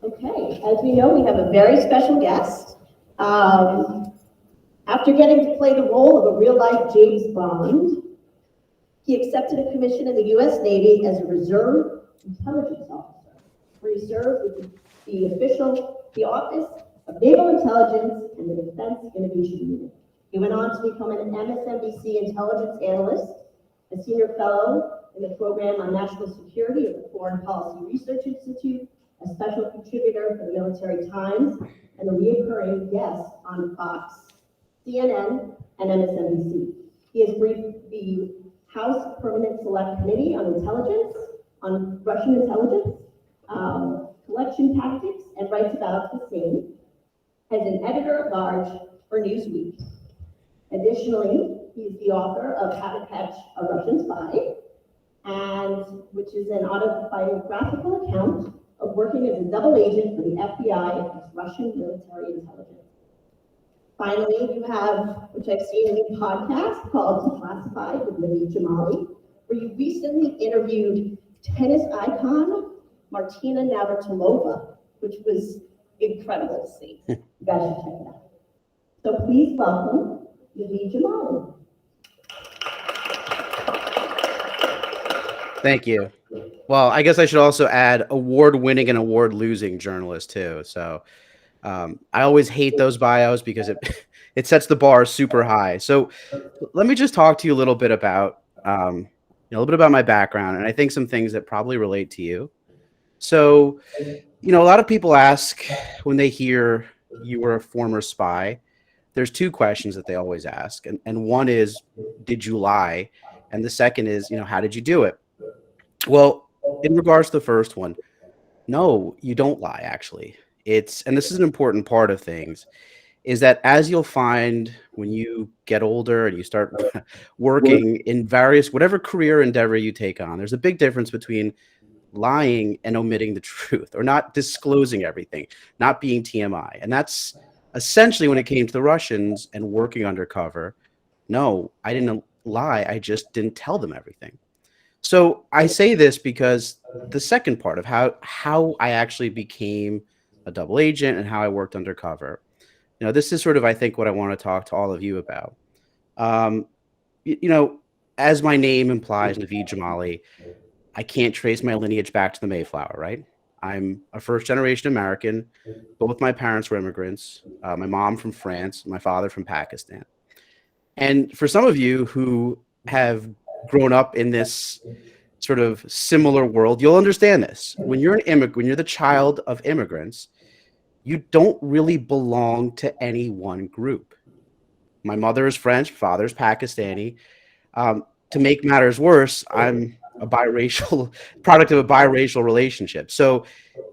Okay, as we know, we have a very special guest. After getting to play the role of a real-life James Bond, he accepted a commission in the U.S. Navy as a reserve intelligence officer, where he served with the Office of Naval Intelligence and the Defense Innovation Unit. He went on to become an MSNBC intelligence analyst, a senior fellow in the program on national security at the Foreign Policy Research Institute, a special contributor for the Military Times, and a recurring guest on Fox, CNN, and MSNBC. He has briefed the House Permanent Select Committee on Intelligence, on Russian intelligence, collection tactics, and writes about the same as an editor-at-large for Newsweek. Additionally, he's the author of How to Catch a Russian Spy, and which is an autobiographical account of working as a double agent for the FBI and Russian military intelligence. Finally, you have, which I've seen, a new podcast called Classified with Naveed Jamali, where you recently interviewed tennis icon Martina Navratilova, which was incredible to see. You guys should check it out. So please welcome Naveed Jamali. Thank you. Well, I guess I should also add award-winning and award-losing journalist too. So I always hate those bios because it sets the bar super high. So let me just talk to you a little bit about a little bit about my background, and I think some things that probably relate to you. So, a lot of people ask when they hear you were a former spy, there's two questions that they always ask. And one is, did you lie? And the second is, how did you do it? Well, in regards to the first one, no, you don't lie, actually. And this is an important part of things, is that as you'll find when you get older and you start working in whatever career endeavor you take on, there's a big difference between lying and omitting the truth, or not disclosing everything, not being TMI. And that's essentially when it came to the Russians and working undercover. No, I didn't lie. I just didn't tell them everything. So I say this because the second part of how I actually became a double agent and how I worked undercover, this is sort of, I think, what I want to talk to all of you about. As my name implies, Naveed Jamali, I can't trace my lineage back to the Mayflower, right? I'm a first-generation American. Both my parents were immigrants. My mom from France, my father from Pakistan. And for some of you who have grown up in this sort of similar world, you'll understand this. When you're an immigrant, when you're the child of immigrants, you don't really belong to any one group. My mother is French, father's Pakistani. To make matters worse, I'm a biracial product of a biracial relationship. So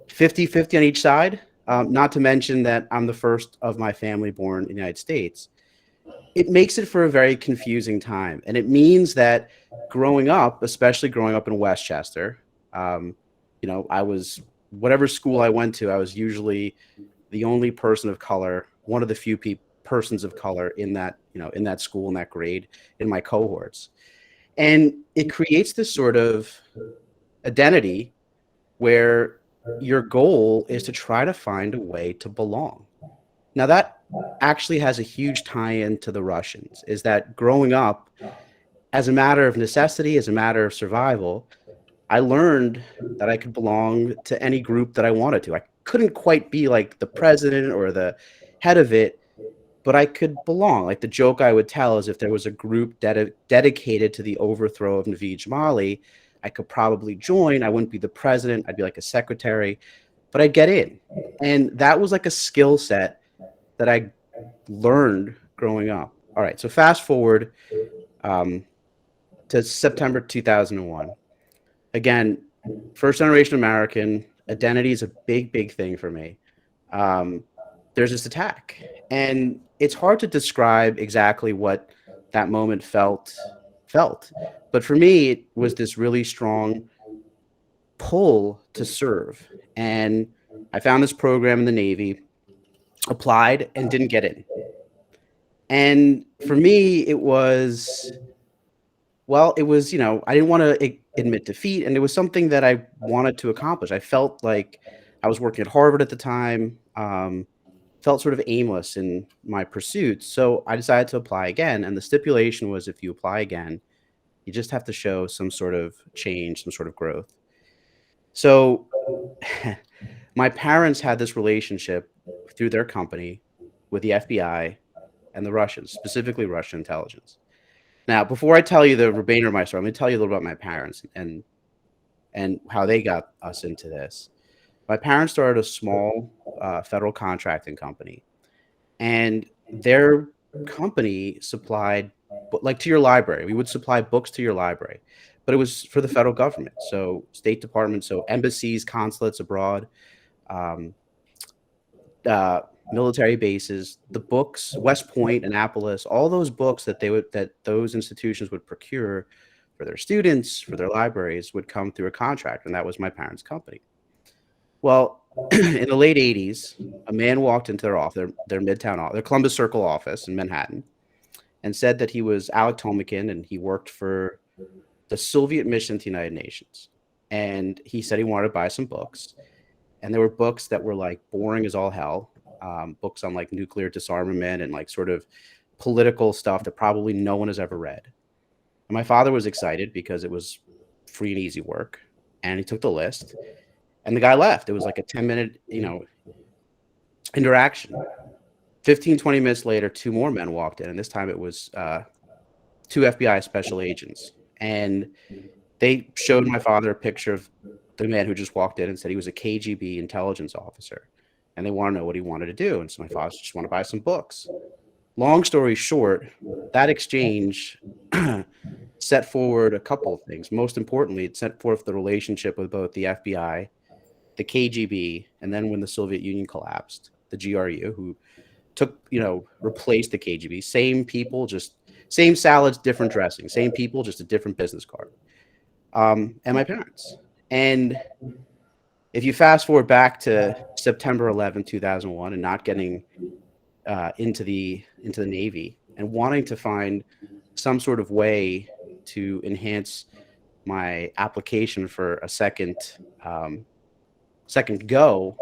50-50 on each side, not to mention that I'm the first of my family born in the United States. It makes it for a very confusing time. And it means that growing up, especially growing up in Westchester, I was, whatever school I went to, I was usually the only person of color, one of the few persons of color in that, in that school, in that grade, in my cohorts. And it creates this sort of identity where your goal is to try to find a way to belong. Now, that actually has a huge tie-in to the Russians, is that growing up, as a matter of necessity, as a matter of survival, I learned that I could belong to any group that I wanted to. I couldn't quite be like the president or the head of it, but I could belong. Like the joke I would tell is if there was a group dedicated to the overthrow of Naveed Jamali, I could probably join. I wouldn't be the president. I'd be like a secretary, but I'd get in. And that was like a skill set that I learned growing up. All right, so fast forward to September 2001. Again, first generation American, identity is a big, big thing for me. There's this attack, and it's hard to describe exactly what that moment felt. But for me, it was this really strong pull to serve. And I found this program in the Navy, applied, and didn't get in. And for me, it was, I didn't want to admit defeat, and it was something that I wanted to accomplish. I felt like I was working at Harvard at the time, felt sort of aimless in my pursuits. So I decided to apply again. And the stipulation was if you apply again, you just have to show some sort of change, some sort of growth. So my parents had this relationship through their company with the FBI and the Russians, specifically Russian intelligence. Now, before I tell you the remainder of my story, I'm going to tell you a little about my parents and how they got us into this. My parents started a small federal contracting company, and their company supplied, like to your library, we would supply books to your library, but it was for the federal government, so State Department, so embassies, consulates abroad, um, military bases, the books, West Point, Annapolis, all those books that those institutions would procure for their students, for their libraries, would come through a contract, and that was my parents' company. Well, in the late 80s, a man walked into their office, their Midtown office, their Columbus Circle office in Manhattan, and said that he was Alec Tomakin and he worked for the Soviet mission to the United Nations. And he said he wanted to buy some books. And there were books that were like boring as all hell, books on like nuclear disarmament and like sort of political stuff that probably no one has ever read. And my father was excited because it was free and easy work. And he took the list. And the guy left. It was like a 10-minute, interaction. 15, 20 minutes later, two more men walked in. And this time it was two FBI special agents. And they showed my father a picture of the man who just walked in and said he was a KGB intelligence officer. And they want to know what he wanted to do. And so my father just want to buy some books. Long story short, that exchange set forward a couple of things. Most importantly, it set forth the relationship with both the FBI, the KGB, and then when the Soviet Union collapsed, the GRU, who took, replaced the KGB. Same people, just same salads, different dressing. Same people, just a different business card. And my parents. And if you fast forward back to September 11, 2001, and not getting into the Navy and wanting to find some sort of way to enhance my application for a second go,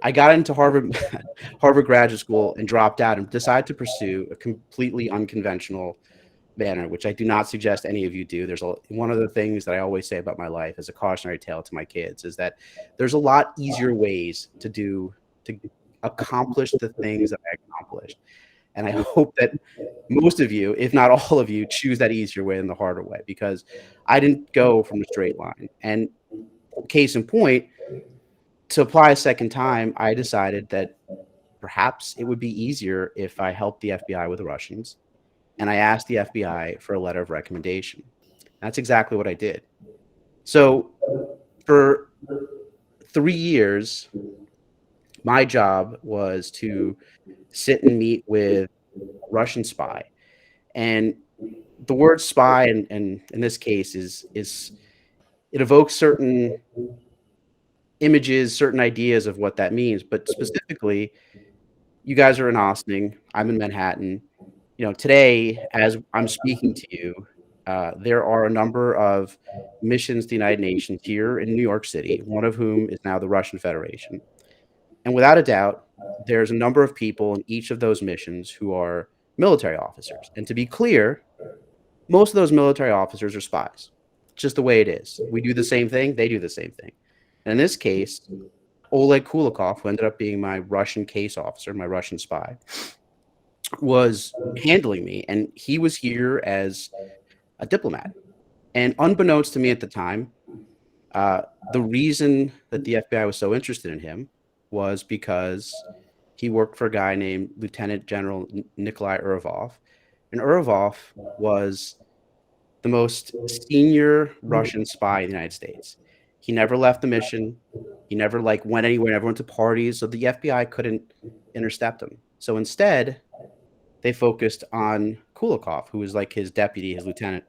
I got into Harvard graduate school and dropped out and decided to pursue a completely unconventional manner, which I do not suggest any of you do. One of the things that I always say about my life as a cautionary tale to my kids is that there's a lot easier ways to accomplish the things that I accomplished. And I hope that most of you, if not all of you, choose that easier way than the harder way, because I didn't go from a straight line. And case in point, to apply a second time, I decided that perhaps it would be easier if I helped the FBI with the Russians. And I asked the FBI for a letter of recommendation. That's exactly what I did. So for 3 years, my job was to sit and meet with a Russian spy. And the word spy, and in this case, is it evokes certain images, certain ideas of what that means. But specifically, you guys are in Austin. I'm in Manhattan. Today, as I'm speaking to you, there are a number of missions to the United Nations here in New York City, one of whom is now the Russian Federation. And without a doubt, there's a number of people in each of those missions who are military officers. And to be clear, most of those military officers are spies. It's just the way it is. We do the same thing, they do the same thing. And in this case, Oleg Kulikov, who ended up being my Russian case officer, my Russian spy, was handling me, and he was here as a diplomat. And unbeknownst to me at the time, the reason that the FBI was so interested in him was because he worked for a guy named Lieutenant General Nikolai Urvov. And Urvov was the most senior Russian spy in the United States. He never left the mission. He never went anywhere, never went to parties. So the FBI couldn't intercept him. So instead, they focused on Kulikov, who was like his deputy, his lieutenant.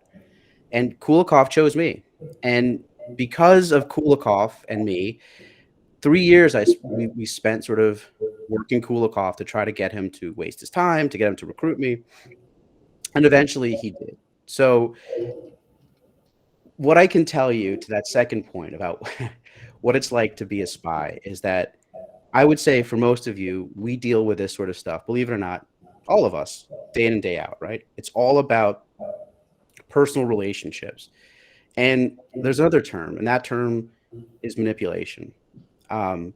And Kulikov chose me. And because of Kulikov and me, 3 years we spent sort of working Kulikov to try to get him to waste his time, to get him to recruit me. And eventually he did. So what I can tell you to that second point about what it's like to be a spy is that I would say for most of you, we deal with this sort of stuff, believe it or not, all of us, day in and day out, right? It's all about personal relationships. And there's another term, and that term is manipulation. Um,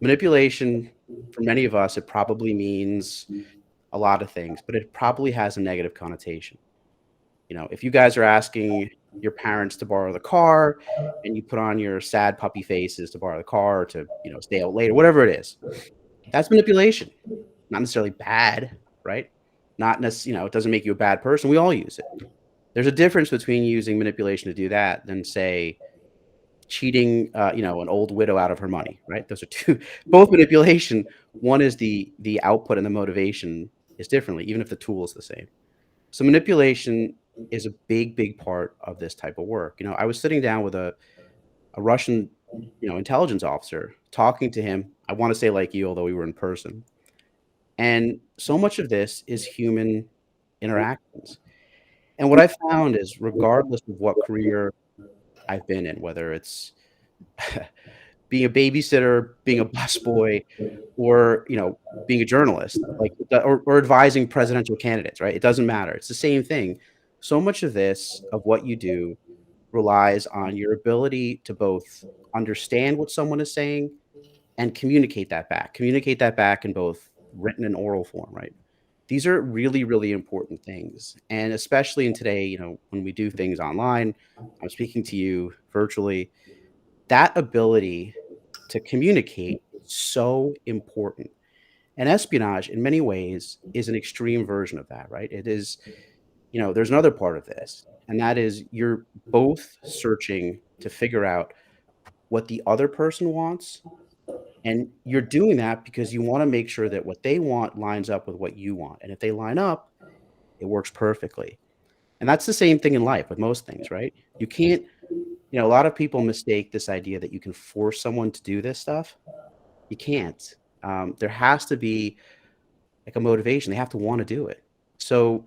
Manipulation, for many of us, it probably means a lot of things, but it probably has a negative connotation. If you guys are asking your parents to borrow the car and you put on your sad puppy faces to borrow the car or to, stay out later, whatever it is, that's manipulation. Not necessarily bad, right? Not necessarily, it doesn't make you a bad person. We all use it. There's a difference between using manipulation to do that than, say, cheating, an old widow out of her money, right? Those are two, both manipulation. One is the output and the motivation is differently, even if the tool is the same. So manipulation is a big, big part of this type of work. I was sitting down with a Russian, intelligence officer, talking to him. I want to say like you, although we were in person. And so much of this is human interactions. And what I found is, regardless of what career I've been in, whether it's being a babysitter, being a busboy, or being a journalist, like or advising presidential candidates, right? It doesn't matter. It's the same thing. So much of this, of what you do, relies on your ability to both understand what someone is saying and communicate that back. Communicate that back in both written and oral form, right? These are really, really important things. And especially in today, when we do things online, I'm speaking to you virtually, that ability to communicate is so important. And espionage, in many ways, is an extreme version of that, right? It is, there's another part of this, and that is you're both searching to figure out what the other person wants. And you're doing that because you want to make sure that what they want lines up with what you want. And if they line up, it works perfectly. And that's the same thing in life with most things, right? You can't, a lot of people mistake this idea that you can force someone to do this stuff. You can't. There has to be like a motivation. They have to want to do it. So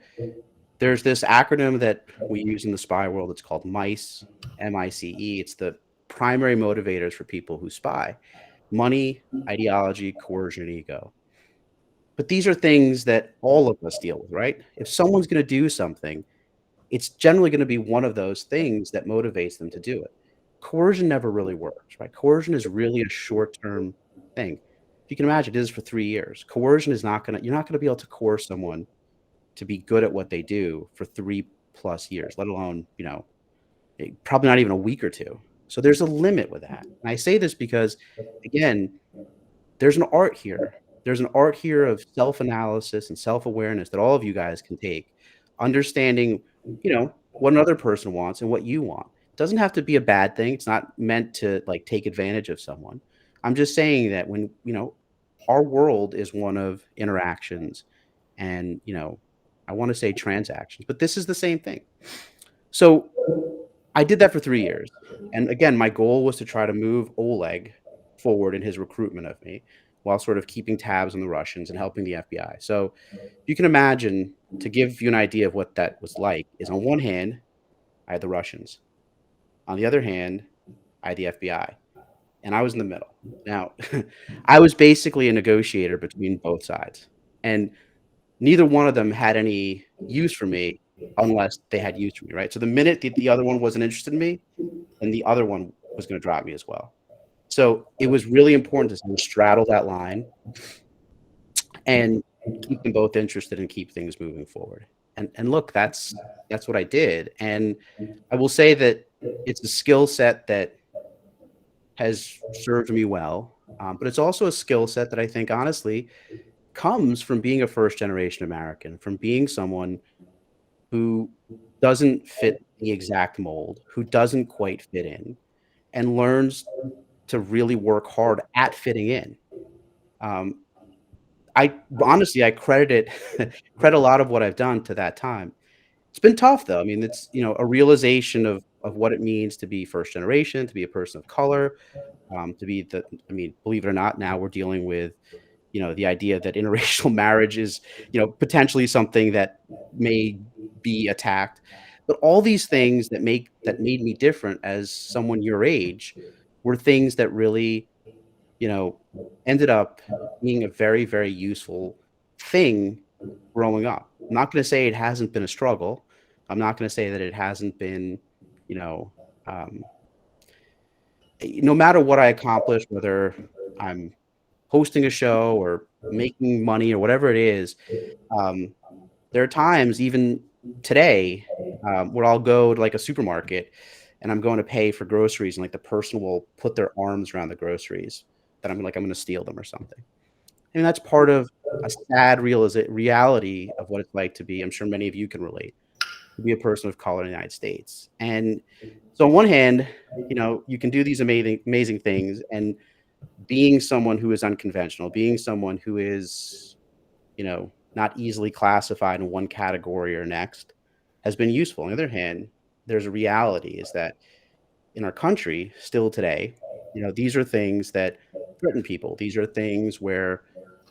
there's this acronym that we use in the spy world. It's called MICE, MICE. It's the primary motivators for people who spy: money, ideology, coercion, and ego. But these are things that all of us deal with, right? If someone's going to do something, it's generally going to be one of those things that motivates them to do it. Coercion never really works, right? Coercion is really a short-term thing. If you can imagine, it is for 3 years. Coercion is not going to, you're not going to be able to coerce someone to be good at what they do for 3+ years, let alone, probably not even a week or two. So there's a limit with that. And I say this because, again, there's an art here. There's an art here of self-analysis and self-awareness that all of you guys can take, understanding, what another person wants and what you want. It doesn't have to be a bad thing. It's not meant to like take advantage of someone. I'm just saying that when, our world is one of interactions and, I want to say transactions, but this is the same thing. So I did that for 3 years. And again, my goal was to try to move Oleg forward in his recruitment of me while sort of keeping tabs on the Russians and helping the FBI. So you can imagine, to give you an idea of what that was like, is on one hand, I had the Russians. On the other hand, I had the FBI. And I was in the middle. Now, I was basically a negotiator between both sides. And neither one of them had any use for me unless they had use for me, right? So the minute the other one wasn't interested in me, then the other one was going to drop me as well. So it was really important to sort of straddle that line and keep them both interested and keep things moving forward. And look, that's what I did. And I will say that it's a skill set that has served me well, but it's also a skill set that I think honestly comes from being a first generation American, from being someone who doesn't fit the exact mold, who doesn't quite fit in, and learns to really work hard at fitting in. Um, I honestly, I credit credit a lot of what I've done to that time. It's been tough though. I mean, it's, a realization of what it means to be first generation, to be a person of color, to be I mean, believe it or not, now we're dealing with, the idea that interracial marriage is, potentially something that may be attacked. But all these things that made me different as someone your age were things that really, ended up being a very, very useful thing growing up. I'm not going to say it hasn't been a struggle. I'm not going to say that it hasn't been, you know, um, no matter what I accomplish, whether I'm hosting a show or making money or whatever it is, um, there are times, even today, where I'll go to like a supermarket and I'm going to pay for groceries, and like the person will put their arms around the groceries that I'm going to steal them or something. And that's part of a sad reality of what it's like to be. I'm sure many of you can relate to be a person of color in the United States. And so, on one hand, you can do these amazing, amazing things, and being someone who is unconventional, being someone who is, not easily classified in one category or next, has been useful. On the other hand, there's a reality is that in our country, still today, these are things that threaten people. These are things where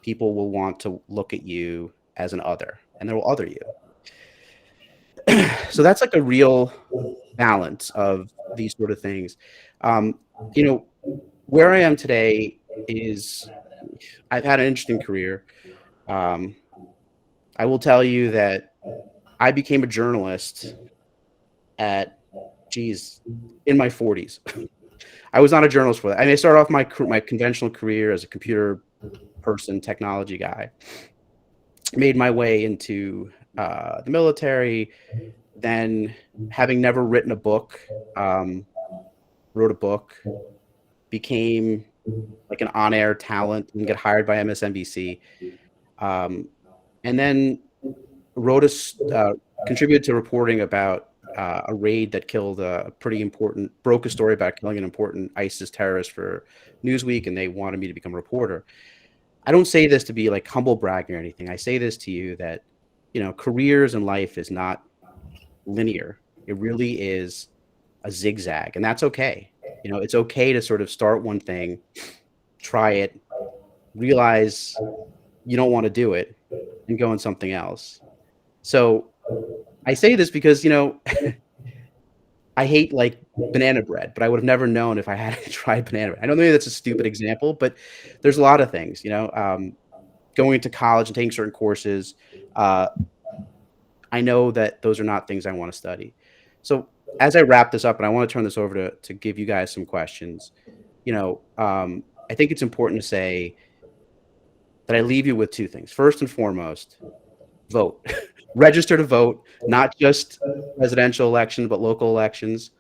people will want to look at you as an other, and they will other you. So that's like a real balance of these sort of things. Um, you know, where I am today is I've had an interesting career. Um, I will tell you that I became a journalist at, geez, in my 40s. I was not a journalist for that. I mean, I started off my conventional career as a computer person, technology guy. Made my way into the military. Then, having never written a book, um, wrote a book, became like an on-air talent and get hired by MSNBC, um, and then contributed to reporting about a raid that killed broke a story about killing an important ISIS terrorist for Newsweek, and they wanted me to become a reporter. I don't say this to be like humble bragging or anything. I say this to you that, careers in life is not linear. It really is a zigzag, and that's okay. It's okay to sort of start one thing, try it, realize you don't want to do it, and go on something else. So I say this because, I hate like banana bread, but I would have never known if I had tried banana bread. I know maybe that's a stupid example, but there's a lot of things, going into college and taking certain courses. Uh, I know that those are not things I want to study. So as I wrap this up, and I want to turn this over to give you guys some questions, I think it's important to say that I leave you with two things. First and foremost, vote. Register to vote, not just presidential elections, but local elections.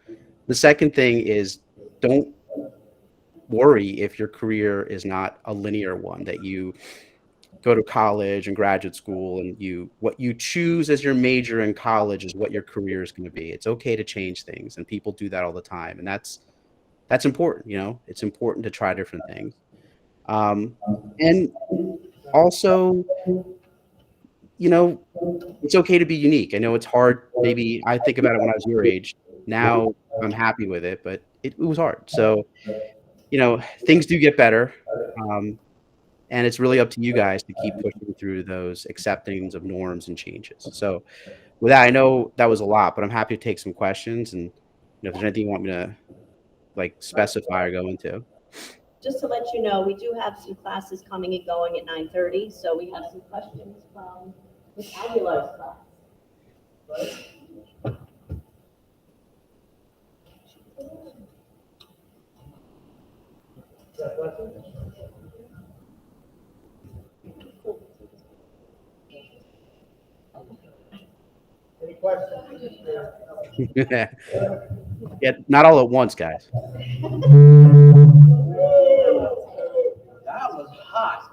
The second thing is, don't worry if your career is not a linear one, that you go to college and graduate school and what you choose as your major in college is what your career is going to be. It's okay to change things, and people do that all the time, and that's important. It's important to try different things. And also, it's okay to be unique. I know it's hard. Maybe I think about it when I was your age. Now I'm happy with it, but it was hard. So, things do get better. Um, and it's really up to you guys to keep pushing through those acceptings of norms and changes. So with that, I know that was a lot, but I'm happy to take some questions. And if there's anything you want me to like specify or go into. Just to let you know, we do have some classes coming and going at 9:30, so we have some questions from Ms. Aguilar's class. Any questions? Yeah, not all at once, guys. That was hot.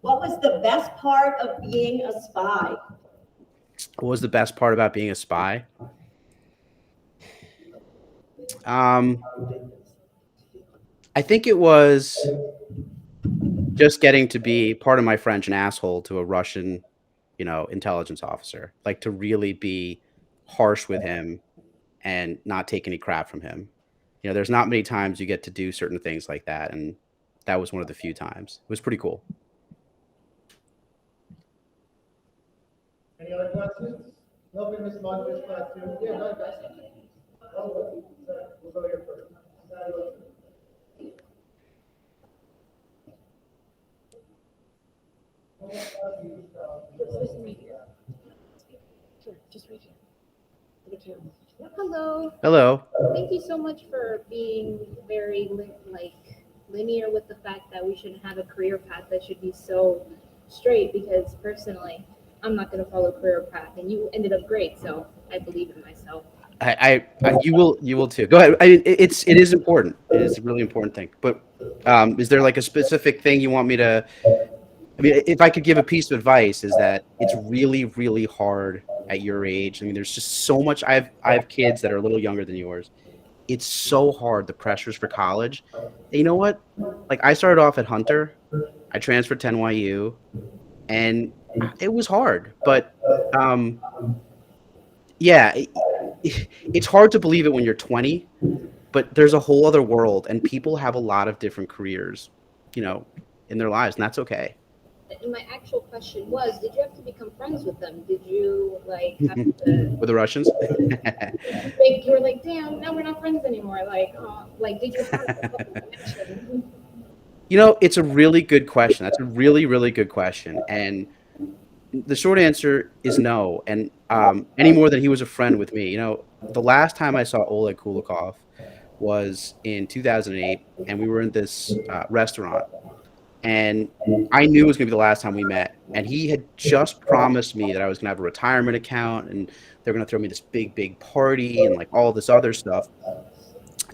What was the best part of being a spy? What was the best part about being a spy? I think it was just getting to be, pardon my French, an asshole to a Russian, intelligence officer. Like, to really be harsh with him and not take any crap from him. There's not many times you get to do certain things like that, and that was one of the few times. It was pretty cool. Any other questions? Nobody Miss Montes question. Yeah, no, guys. We'll go here first. Hello. Hello. Thank you so much for being very linear with the fact that we shouldn't have a career path that should be so straight. Because personally, I'm not going to follow a career path, and you ended up great. So I believe in myself. You will too. Go ahead. It is important. It is a really important thing. But is there like a specific thing you want me to? I mean, if I could give a piece of advice, is that it's really, really hard at your age. I mean, there's just so much. I have kids that are a little younger than yours. It's so hard. The pressures for college. And you know what? Like I started off at Hunter. I transferred to NYU, and it was hard. But yeah, it's hard to believe it when you're 20. But there's a whole other world, and people have a lot of different careers, in their lives, and that's okay. And my actual question was, did you have to become friends with them? Did you have to With the Russians. you were like, damn, now we're not friends anymore? Did you have a connection? It's a really good question. That's a really, really good question. And the short answer is no. And any more than he was a friend with me. The last time I saw Oleg Kulikov was in 2008, and we were in this restaurant. And I knew it was going to be the last time we met. And he had just promised me that I was going to have a retirement account, and they're going to throw me this big, big party and like all this other stuff.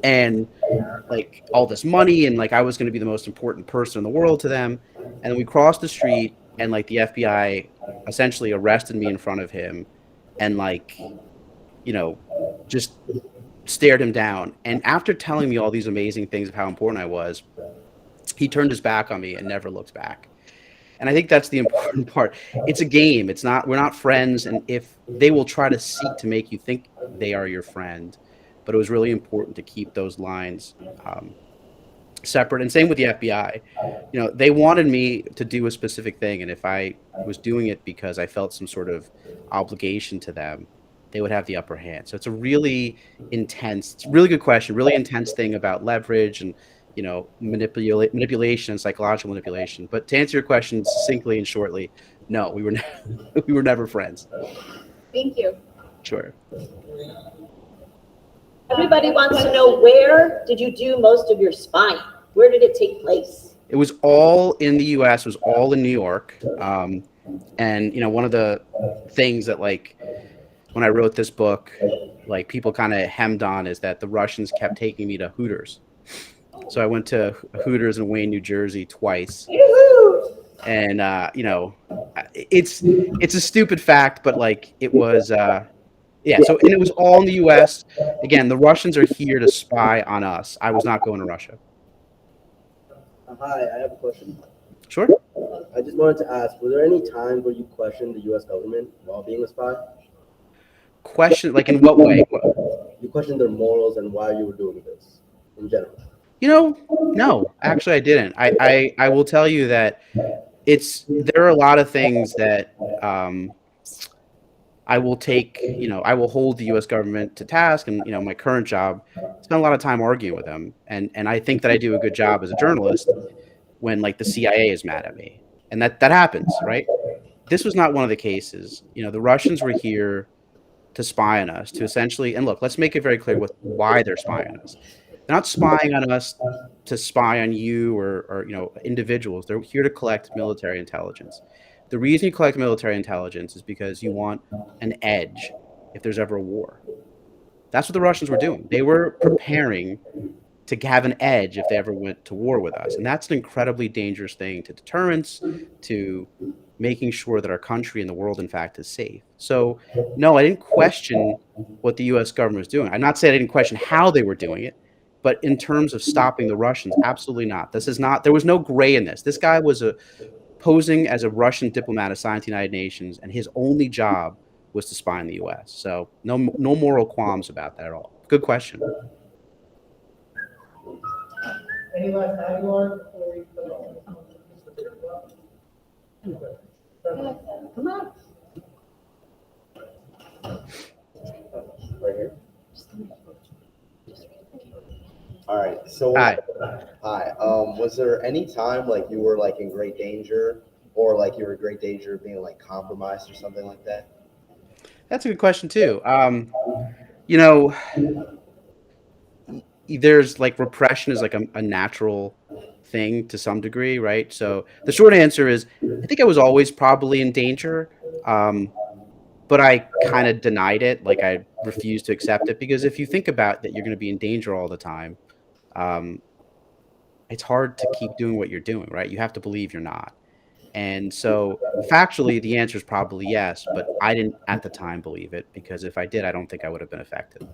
And like all this money, and like I was going to be the most important person in the world to them. And then we crossed the street, and like the FBI essentially arrested me in front of him, and just stared him down. And after telling me all these amazing things of how important I was, he turned his back on me and never looked back. And I think that's the important part. It's a game. We're not friends. And if they will try to seek to make you think they are your friend, but it was really important to keep those lines separate. And same with the FBI. They wanted me to do a specific thing. And if I was doing it because I felt some sort of obligation to them, they would have the upper hand. So it's a really good question, really intense thing about leverage and, manipulation and psychological manipulation. But to answer your question succinctly and shortly, no, we were we were never friends. Thank you. Sure. Everybody wants to know, where did you do most of your spying? Where did it take place? It was all in the U.S. It was all in New York. And one of the things that when I wrote this book, people kind of hemmed on is that the Russians kept taking me to Hooters. So I went to Hooters in Wayne, New Jersey twice. And it's a stupid fact, but it was yeah. So and it was all in the U.S. Again, the Russians are here to spy on us. I was not going to Russia. Hi, I have a question. Sure. I just wanted to ask, were there any times where you questioned the U.S. government while being a spy? Question, in what way? You questioned their morals and why you were doing this in general. No, actually I didn't. I will tell you that there are a lot of things that I will I will hold the U.S. government to task, and my current job, spend a lot of time arguing with them, and I think that I do a good job as a journalist when the CIA is mad at me, and that happens, right? This was not one of the cases. The Russians were here to spy on us, to essentially, and look, let's make it very clear why they're spying on us. They're not spying on us to spy on you or individuals. They're here to collect military intelligence. The reason you collect military intelligence is because you want an edge if there's ever a war. That's what the Russians were doing. They were preparing to have an edge if they ever went to war with us. And that's an incredibly dangerous thing to deterrence, to making sure that our country and the world, in fact, is safe. So, no, I didn't question what the U.S. government was doing. I'm not saying I didn't question how they were doing it, but in terms of stopping the Russians, absolutely not. There was no gray in this. This guy was posing as a Russian diplomat assigned to the United Nations, and his only job was to spy on the U.S. So no moral qualms about that at all. Good question. Any last add-on before we come on? Come on. Right here. All right. So Hi. hi. Was there any time you were in great danger or like you're in great danger of being like compromised or something like that? That's a good question too. You know, there's like repression is like a natural thing to some degree, right? So the short answer is I think I was always probably in danger. Um, but I kind of denied it. Like I refused to accept it because if you think about that, you're going to be in danger all the time. Um, it's hard to keep doing what you're doing, right? You have to believe you're not. And so factually, the answer is probably yes, but I didn't at the time believe it because if I did, I don't think I would have been effective.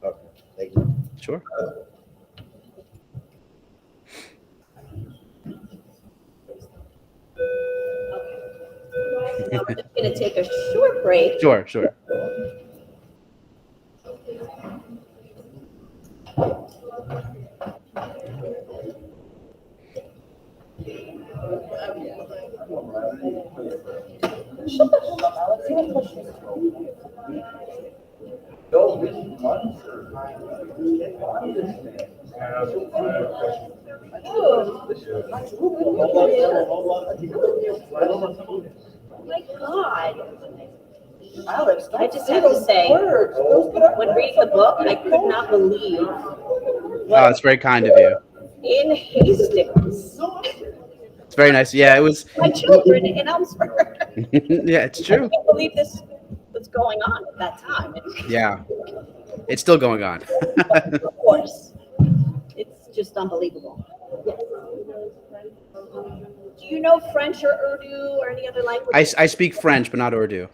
Okay, thank you. Sure. Now we're just going to take a short break. Sure. Oh my God. Alex, I just have to say, when reading the book, I could not believe Oh, it's very kind of you. in Hastings, It's very nice. Yeah, it was. my children in Ellsworth. Yeah, it's I true. can't believe this was going on at that time. Yeah, it's still going on. Of course, it's just unbelievable. Yes. Do you know French or Urdu or any other language? I speak French, but not Urdu.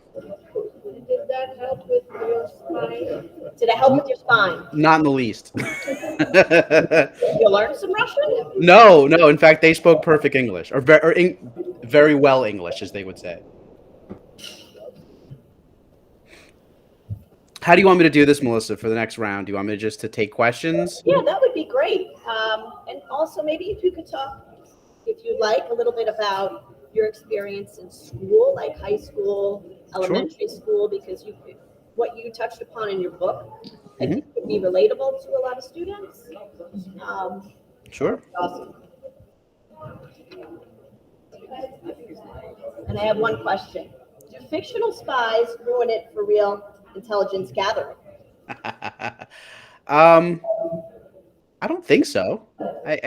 Did that help with your spine? Did it help with your spine? Not in the least. You learned some Russian? No. In fact, they spoke perfect English, or very well English, as they would say. How do you want me to do this, Melissa, for the next round? Do you want me to take questions? Yeah, that would be great. And also maybe if you could talk, if you'd like, a little bit about your experience in school, like high school, elementary school, because what you touched upon in your book, I think would be relatable to a lot of students. Sure. Awesome. And I have one question. Do fictional spies ruin it for real intelligence gathering? I don't think so. Like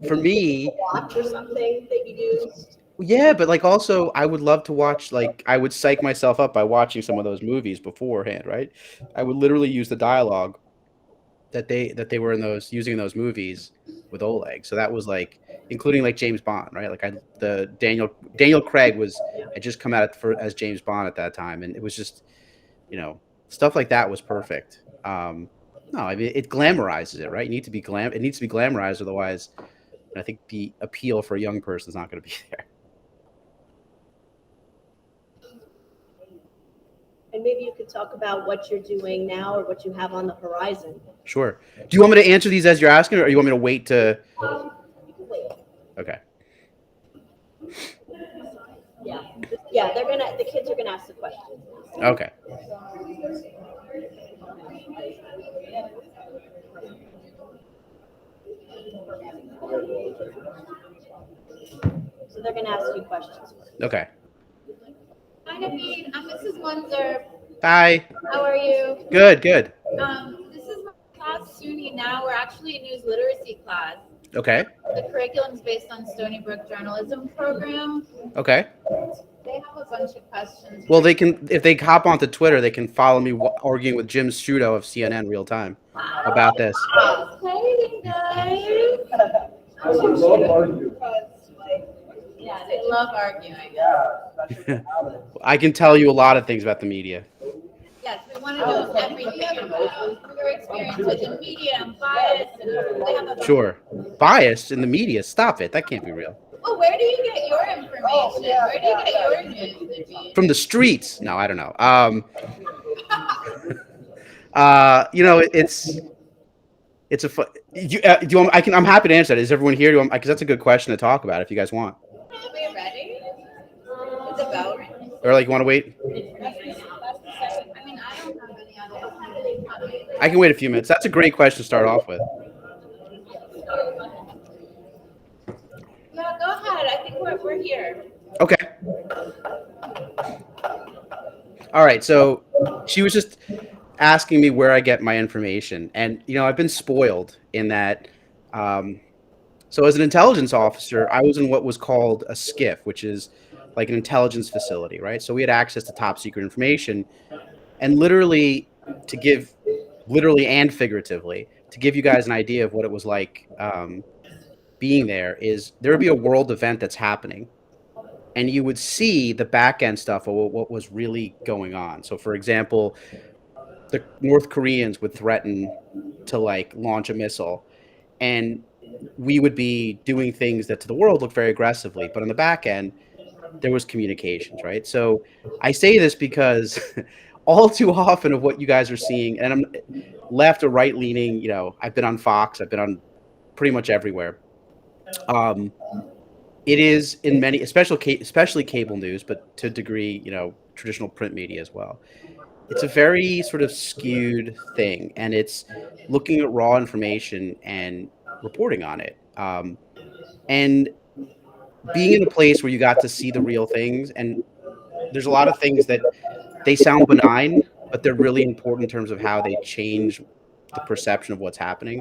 for me, Watch or something that you used? yeah, but like also I would love to watch, like I would psych myself up by watching some of those movies beforehand, right? I would literally use the dialogue that they were using in those movies with Oleg. So that was like including like James Bond, right? Like the Daniel Craig had just come out as James Bond at that time, and it was just stuff like that was perfect. No, I mean it glamorizes it, right? It needs to be glamorized, otherwise I think the appeal for a young person is not going to be there. And maybe you could talk about what you're doing now or what you have on the horizon. Sure. Do you want me to answer these as you're asking, or you want me to wait to? You can wait. Okay. Yeah, the kids are gonna ask the questions. Okay. So they're gonna ask you questions. Okay. Hi, Naveed. I'm Mrs. Munzer. Hi. How are you? Good. This is my class, SUNY. Now we're actually a news literacy class. Okay. The curriculum is based on Stony Brook journalism program. Okay. They have a bunch of questions. Well, they can, if they hop onto Twitter, they can follow me arguing with Jim Sciutto of CNN real time about this. Hey, guys. Yeah, they love arguing. I can tell you a lot of things about the media. Yes, we want to know everything about your experience with the media and bias. And they have a Sure. Bias in the media? Stop it. That can't be real. Well, where do you get your information? Where do you get your news, Naveed? From the streets? No, I don't know. It's a fun. Do you want? I'm happy to answer that. Is everyone here? Because that's a good question to talk about if you guys want. Are we ready? It's about. Or like you want to wait? I mean, I don't have any other. I can wait a few minutes. That's a great question to start off with. We're here. Okay. All right. So she was just asking me where I get my information, and I've been spoiled in that. So as an intelligence officer, I was in what was called a SCIF, which is like an intelligence facility, right? So we had access to top secret information, and literally and figuratively, to give you guys an idea of what it was like being there, is there would be a world event that's happening, and you would see the back end stuff of what was really going on. So, for example, the North Koreans would threaten to like launch a missile, and we would be doing things that to the world look very aggressively, but on the back end, there was communications, right? So I say this because all too often of what you guys are seeing, and I'm left or right leaning, I've been on Fox, I've been on pretty much everywhere. It is in many, especially cable news, but to a degree, traditional print media as well. It's a very sort of skewed thing, and it's looking at raw information and reporting on it. And being in a place where you got to see the real things, and there's a lot of things that they sound benign, but they're really important in terms of how they change the perception of what's happening.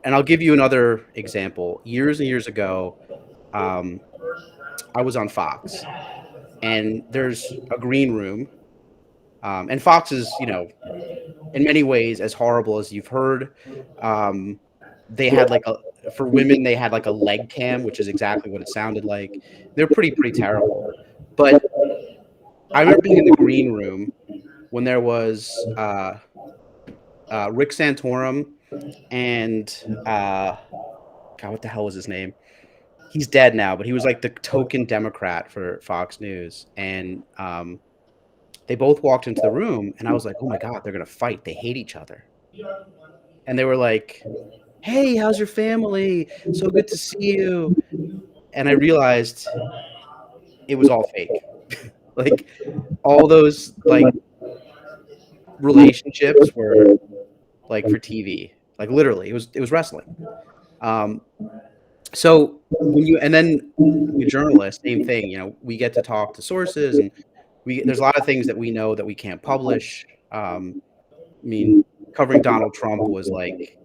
And I'll give you another example. Years and years ago, I was on Fox, and there's a green room. And Fox is, in many ways as horrible as you've heard. They had for women, they had like a leg cam, which is exactly what it sounded like. They're pretty terrible. But I remember being in the green room when there was Rick Santorum and God, what the hell was his name? He's dead now, but he was like the token Democrat for Fox News. And they both walked into the room, and I was like, oh my God, they're going to fight. They hate each other. And they were like, hey, how's your family? So good to see you. And I realized it was all fake. Like all those like relationships were like for TV. Like literally, it was wrestling. So and then the journalist, same thing. We get to talk to sources, and there's a lot of things that we know that we can't publish. I mean, covering Donald Trump was like,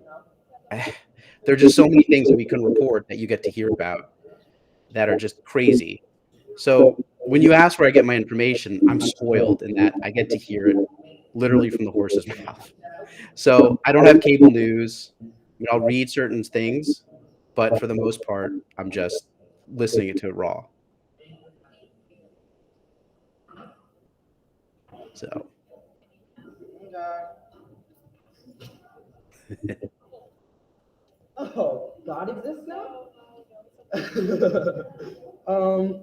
there are just so many things that we can report that you get to hear about that are just crazy. So when you ask where I get my information, I'm spoiled in that I get to hear it literally from the horse's mouth. So I don't have cable news. I'll read certain things, but for the most part, I'm just listening to it raw. So. Oh, God exists now?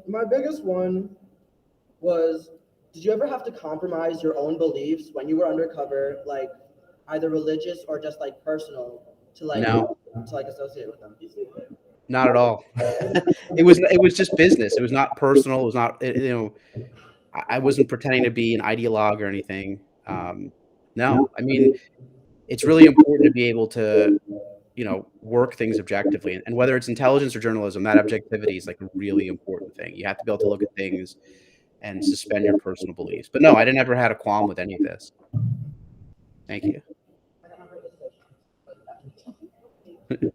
My biggest one was, did you ever have to compromise your own beliefs when you were undercover, like either religious or just like personal, to like No. to like associate with them? Not at all. It was just business. It was not personal. It was not, I wasn't pretending to be an ideologue or anything. No, I mean, it's really important to be able to, work things objectively. And whether it's intelligence or journalism, that objectivity is like a really important thing. You have to be able to look at things and suspend your personal beliefs. But no, I didn't ever had a qualm with any of this. Thank you. Good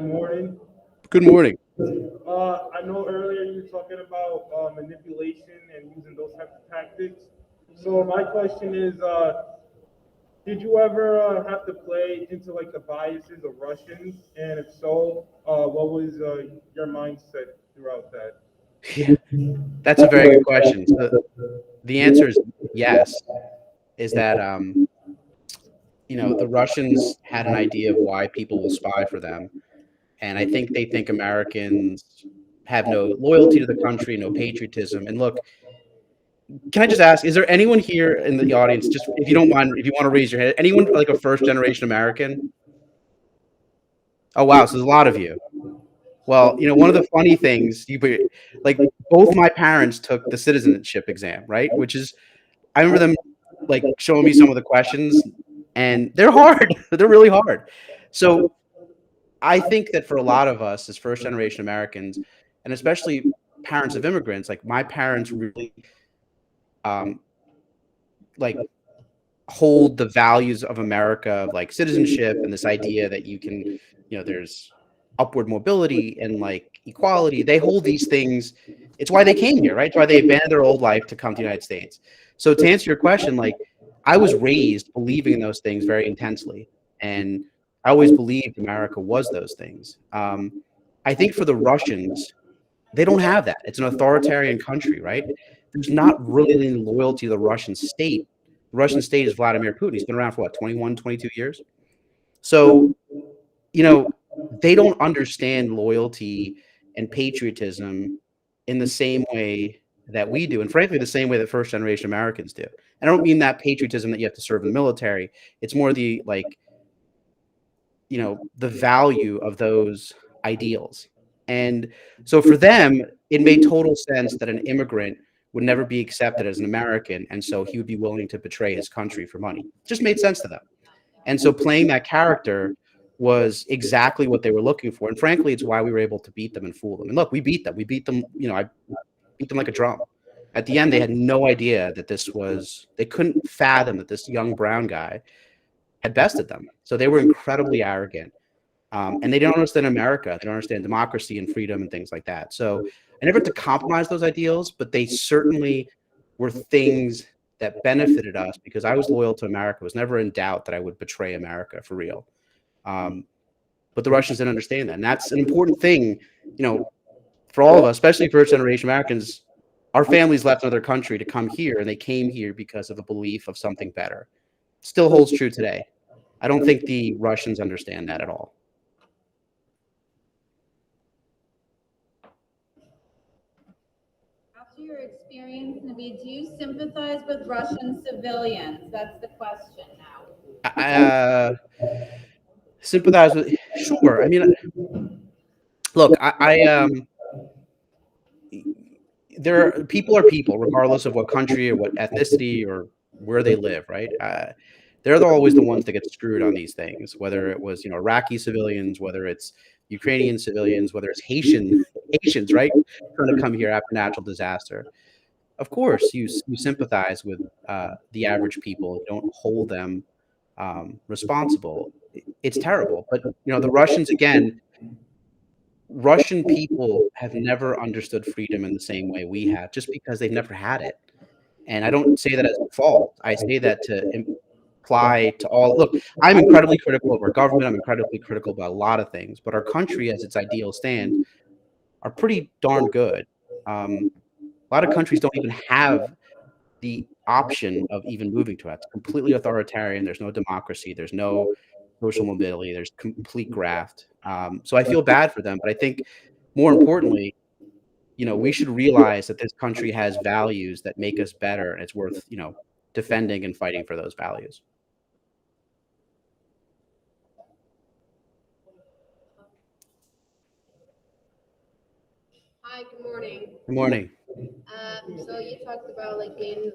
morning. Good morning. I know earlier you were talking about manipulation and using those types of tactics. So my question is, did you ever have to play into like the biases of Russians? And if so, what was your mindset throughout that? Yeah, that's a very good question. So the answer is yes. Is that the Russians had an idea of why people will spy for them, and I think they think Americans have no loyalty to the country, no patriotism. And look, can I just ask, is there anyone here in the audience, just if you don't mind, if you want to raise your hand, anyone like a first generation American? Oh wow, so there's a lot of you. Well, one of the funny things, like both my parents took the citizenship exam, right? Which is, I remember them like showing me some of the questions, and they're hard. They're really hard. So I think that for a lot of us as first generation Americans, and especially parents of immigrants, like my parents really um, like hold the values of America, of like citizenship and this idea that you can, there's upward mobility and like equality. They hold these things. It's why they came here, right? It's why they abandoned their old life to come to the United States. So to answer your question, like I was raised believing in those things very intensely. And I always believed America was those things. I think for the Russians, they don't have that. It's an authoritarian country, right? There's not really any loyalty to the Russian state. The Russian state is Vladimir Putin. He's been around for what, 21, 22 years? So, they don't understand loyalty and patriotism in the same way that we do. And frankly, the same way that first generation Americans do. And I don't mean that patriotism that you have to serve in the military. It's more the the value of those ideals. And so for them, it made total sense that an immigrant would never be accepted as an American. And so he would be willing to betray his country for money. It just made sense to them. And so playing that character was exactly what they were looking for. And frankly, it's why we were able to beat them and fool them. And look, we beat them. We beat them, I beat them like a drum. At the end, they had no idea that they couldn't fathom that this young brown guy had bested them. So they were incredibly arrogant. And they don't understand America. They don't understand democracy and freedom and things like that. So I never had to compromise those ideals, but they certainly were things that benefited us because I was loyal to America. I was never in doubt that I would betray America for real. But the Russians didn't understand that. And that's an important thing, for all of us, especially first generation Americans. Our families left another country to come here, and they came here because of a belief of something better. Still holds true today. I don't think the Russians understand that at all. After your experience, Naveed, do you sympathize with Russian civilians? That's the question now. Sympathize with, sure. I mean, look, people are people, regardless of what country or what ethnicity or where they live, right? They're always the ones that get screwed on these things, whether it was, Iraqi civilians, whether it's Ukrainian civilians, whether it's Haitians, right? Trying to come here after natural disaster. Of course, you sympathize with the average people. You don't hold them responsible. It's terrible. But, the Russians, again, Russian people have never understood freedom in the same way we have, just because they've never had it. And I don't say that as a fault. I say that to imply to all. Look, I'm incredibly critical of our government. I'm incredibly critical about a lot of things. But our country, as its ideals stand, are pretty darn good. A lot of countries don't even have the option of even moving to it. It's completely authoritarian. There's no democracy. There's no social mobility. There's complete graft. So I feel bad for them. But I think more importantly, we should realize that this country has values that make us better. And it's worth, defending and fighting for those values. Hi, good morning. Good morning. So you talked about like being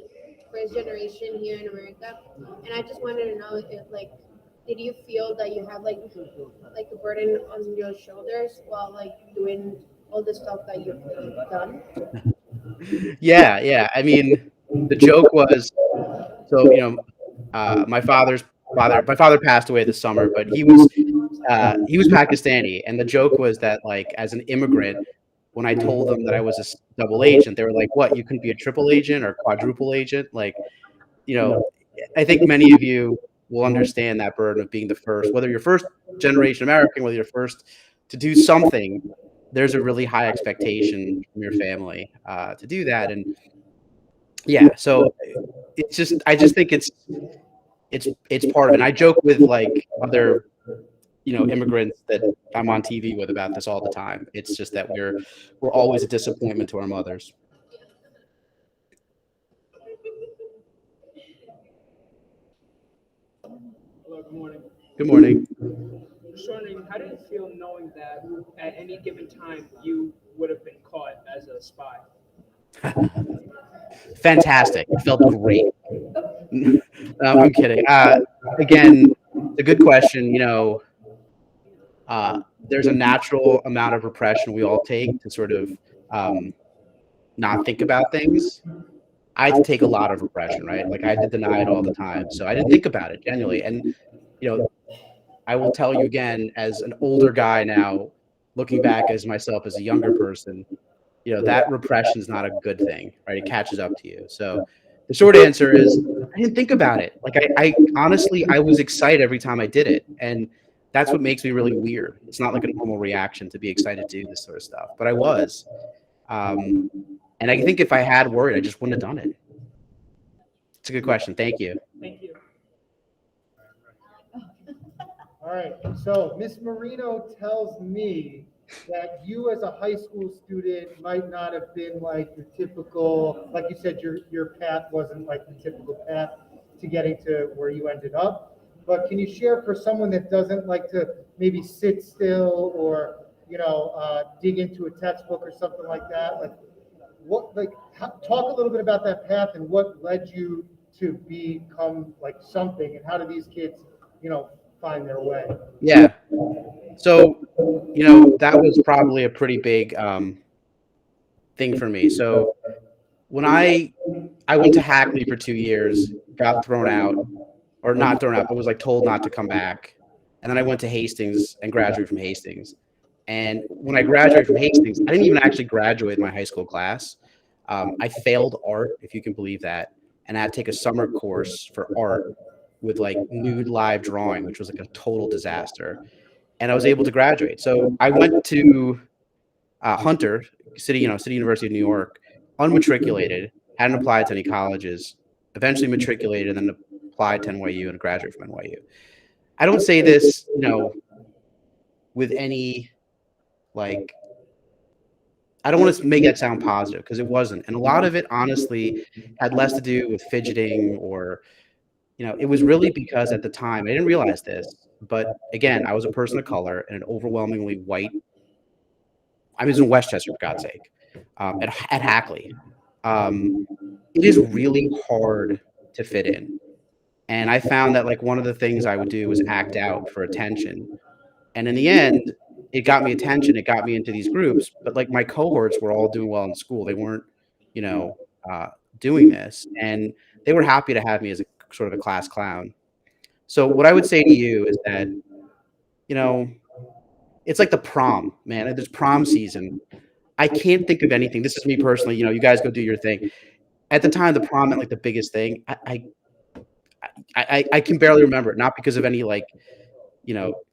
first generation here in America, and I just wanted to know if did you feel that you have like a burden on your shoulders while like doing all the stuff that you've done? Yeah. I mean, the joke was, so my father passed away this summer, but he was Pakistani, and the joke was that like as an immigrant, when I told them that I was a double agent, they were like, "What? You couldn't be a triple agent or quadruple agent?" Like, I think many of you will understand that burden of being the first, whether you're first generation American, whether you're first to do something. There's a really high expectation from your family to do that, and yeah, so I just think it's part of it. And I joke with like other immigrants that I'm on TV with about this all the time. It's just that we're always a disappointment to our mothers. Hello, good morning. Good morning. I'm just wondering, how did it feel knowing that at any given time you would have been caught as a spy? Fantastic. It felt great. I'm kidding. Again, a good question. there's a natural amount of repression we all take to sort of not think about things. I had to take a lot of repression, right? Like I had to deny it all the time. So I didn't think about it genuinely. And, I will tell you again, as an older guy now, looking back as myself as a younger person, that repression is not a good thing, right? It catches up to you. So the short answer is I didn't think about it. Like I honestly, I was excited every time I did it. And that's what makes me really weird. It's not like a normal reaction to be excited to do this sort of stuff, but I was. And I think if I had worried, I just wouldn't have done it. It's a good question. Thank you. Thank you. All right, so Miss Marino tells me that you as a high school student might not have been like your typical, like you said, your path wasn't like the typical path to getting to where you ended up. But can you share for someone that doesn't like to maybe sit still or, dig into a textbook or something like that? Talk a little bit about that path and what led you to become like something, and how do these kids, find their way? Yeah. So, that was probably a pretty big thing for me. So when I went to Hackley for 2 years, got thrown out, or not thrown out, but was like told not to come back. And then I went to Hastings and graduated from Hastings. And when I graduated from Hastings, I didn't even actually graduate my high school class. I failed art, if you can believe that. And I had to take a summer course for art with like nude live drawing, which was like a total disaster. And I was able to graduate. So I went to Hunter, City University of New York, unmatriculated, hadn't applied to any colleges, eventually matriculated, and then applied to NYU and graduated from NYU. I don't say this, with any like, I don't want to make that sound positive because it wasn't. And a lot of it, honestly, had less to do with fidgeting or, it was really because at the time, I didn't realize this, but again, I was a person of color in an overwhelmingly white, I was in Westchester, for God's sake, at Hackley. It is really hard to fit in. And I found that like one of the things I would do was act out for attention. And in the end, it got me attention. It got me into these groups, but like my cohorts were all doing well in school. They weren't, doing this, and they were happy to have me as a sort of a class clown. So what I would say to you is that, it's like the prom, man. There's prom season. I can't think of anything. This is me personally. You guys go do your thing. At the time, the prom meant like the biggest thing. I can barely remember it, not because of any like,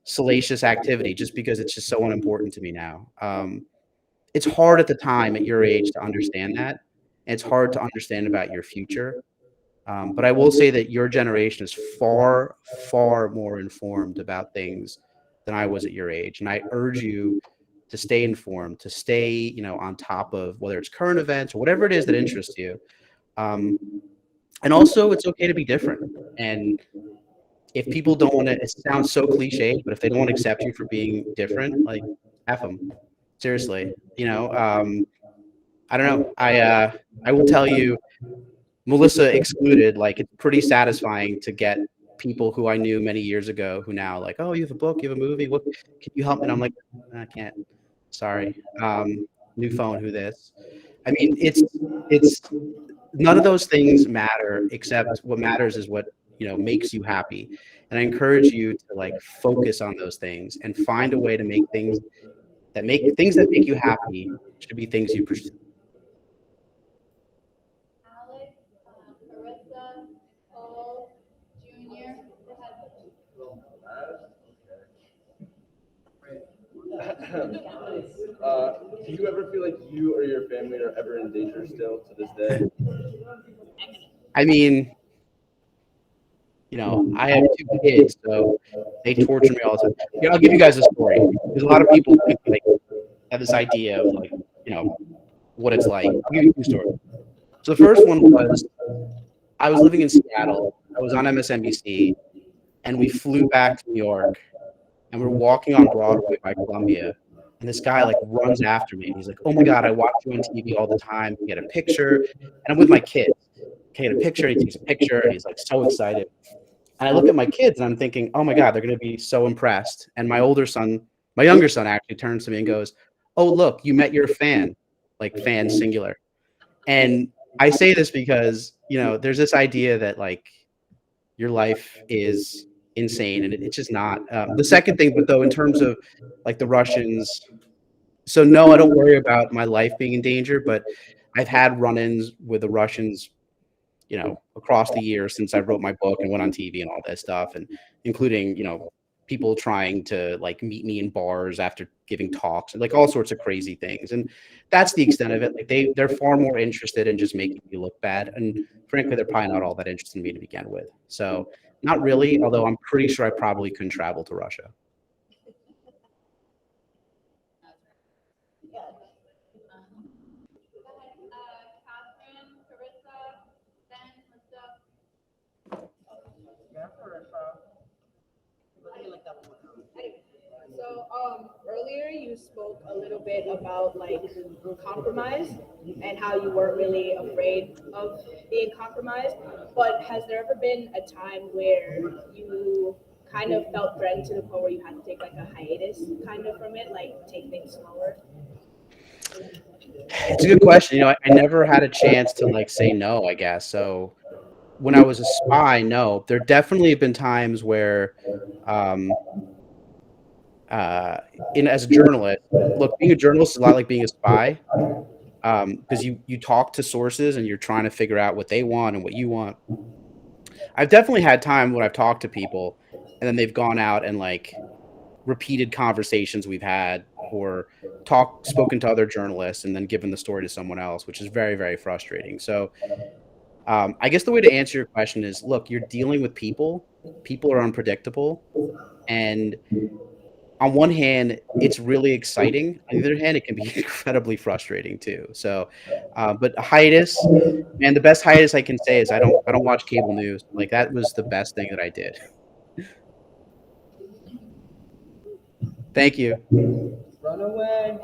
salacious activity, just because it's just so unimportant to me now. It's hard at the time at your age to understand that. And it's hard to understand about your future. But I will say that your generation is far, far more informed about things than I was at your age. And I urge you to stay informed, to stay, on top of whether it's current events or whatever it is that interests you. And also, it's okay to be different. And if people don't want to, it sounds so cliche, but if they don't want to accept you for being different, like, F them. Seriously, I don't know. I will tell you, Melissa excluded, like, it's pretty satisfying to get people who I knew many years ago who now like, oh, you have a book, you have a movie, what can you help me? And I'm like, I can't. Sorry. New phone, who this? I mean, it's none of those things matter, except what matters is what, makes you happy. And I encourage you to like focus on those things and find a way to make things that make you happy should be things you pursue. Alex, Carissa, Cole, Junior, Do you ever feel like you or your family are ever in danger still to this day? I mean, I have 2 kids, so they torture me all the time. I'll give you guys a story. There's a lot of people think, like, have this idea of like, what it's like. I'll give you 2 stories. So the first one was, I was living in Seattle. I was on MSNBC, and we flew back to New York, and we're walking on Broadway by Columbia, and this guy like runs after me. And he's like, "Oh my God, I watch you on TV all the time. Get a picture." And I'm with my kids. Get a picture. He takes a picture, and he's like so excited. And I look at my kids, and I'm thinking, "Oh my God, they're going to be so impressed." And my older son My younger son actually turns to me and goes, "Oh, look, you met your fan," like fan singular. And I say this because, there's this idea that like your life is insane, and it's just not. The second thing, but though, in terms of like the Russians, so no, I don't worry about my life being in danger, but I've had run-ins with the Russians, across the years since I wrote my book and went on TV and all that stuff, and including, people trying to like meet me in bars after giving talks and like all sorts of crazy things. And that's the extent of it. Like they're far more interested in just making me look bad. And frankly, they're probably not all that interested in me to begin with. So not really, although I'm pretty sure I probably couldn't travel to Russia. Catherine, Carissa, Ben, Lisa. So, earlier you spoke a little bit about like compromise and how you weren't really afraid of being compromised. But has there ever been a time where you kind of felt threatened to the point where you had to take like a hiatus kind of from it, like take things slower? It's a good question. I never had a chance to like say no, I guess. So when I was a spy, no, there definitely have been times where, as a journalist, look, being a journalist is a lot like being a spy, because you talk to sources and you're trying to figure out what they want and what you want. I've definitely had time when I've talked to people and then they've gone out and like repeated conversations we've had, or spoken to other journalists and then given the story to someone else, which is very, very frustrating. So I guess the way to answer your question is, look, you're dealing with people. People are unpredictable. And on one hand, it's really exciting. On the other hand, it can be incredibly frustrating too. So, but a hiatus, man, the best hiatus I can say is I don't watch cable news. Like that was the best thing that I did. Thank you. Run away.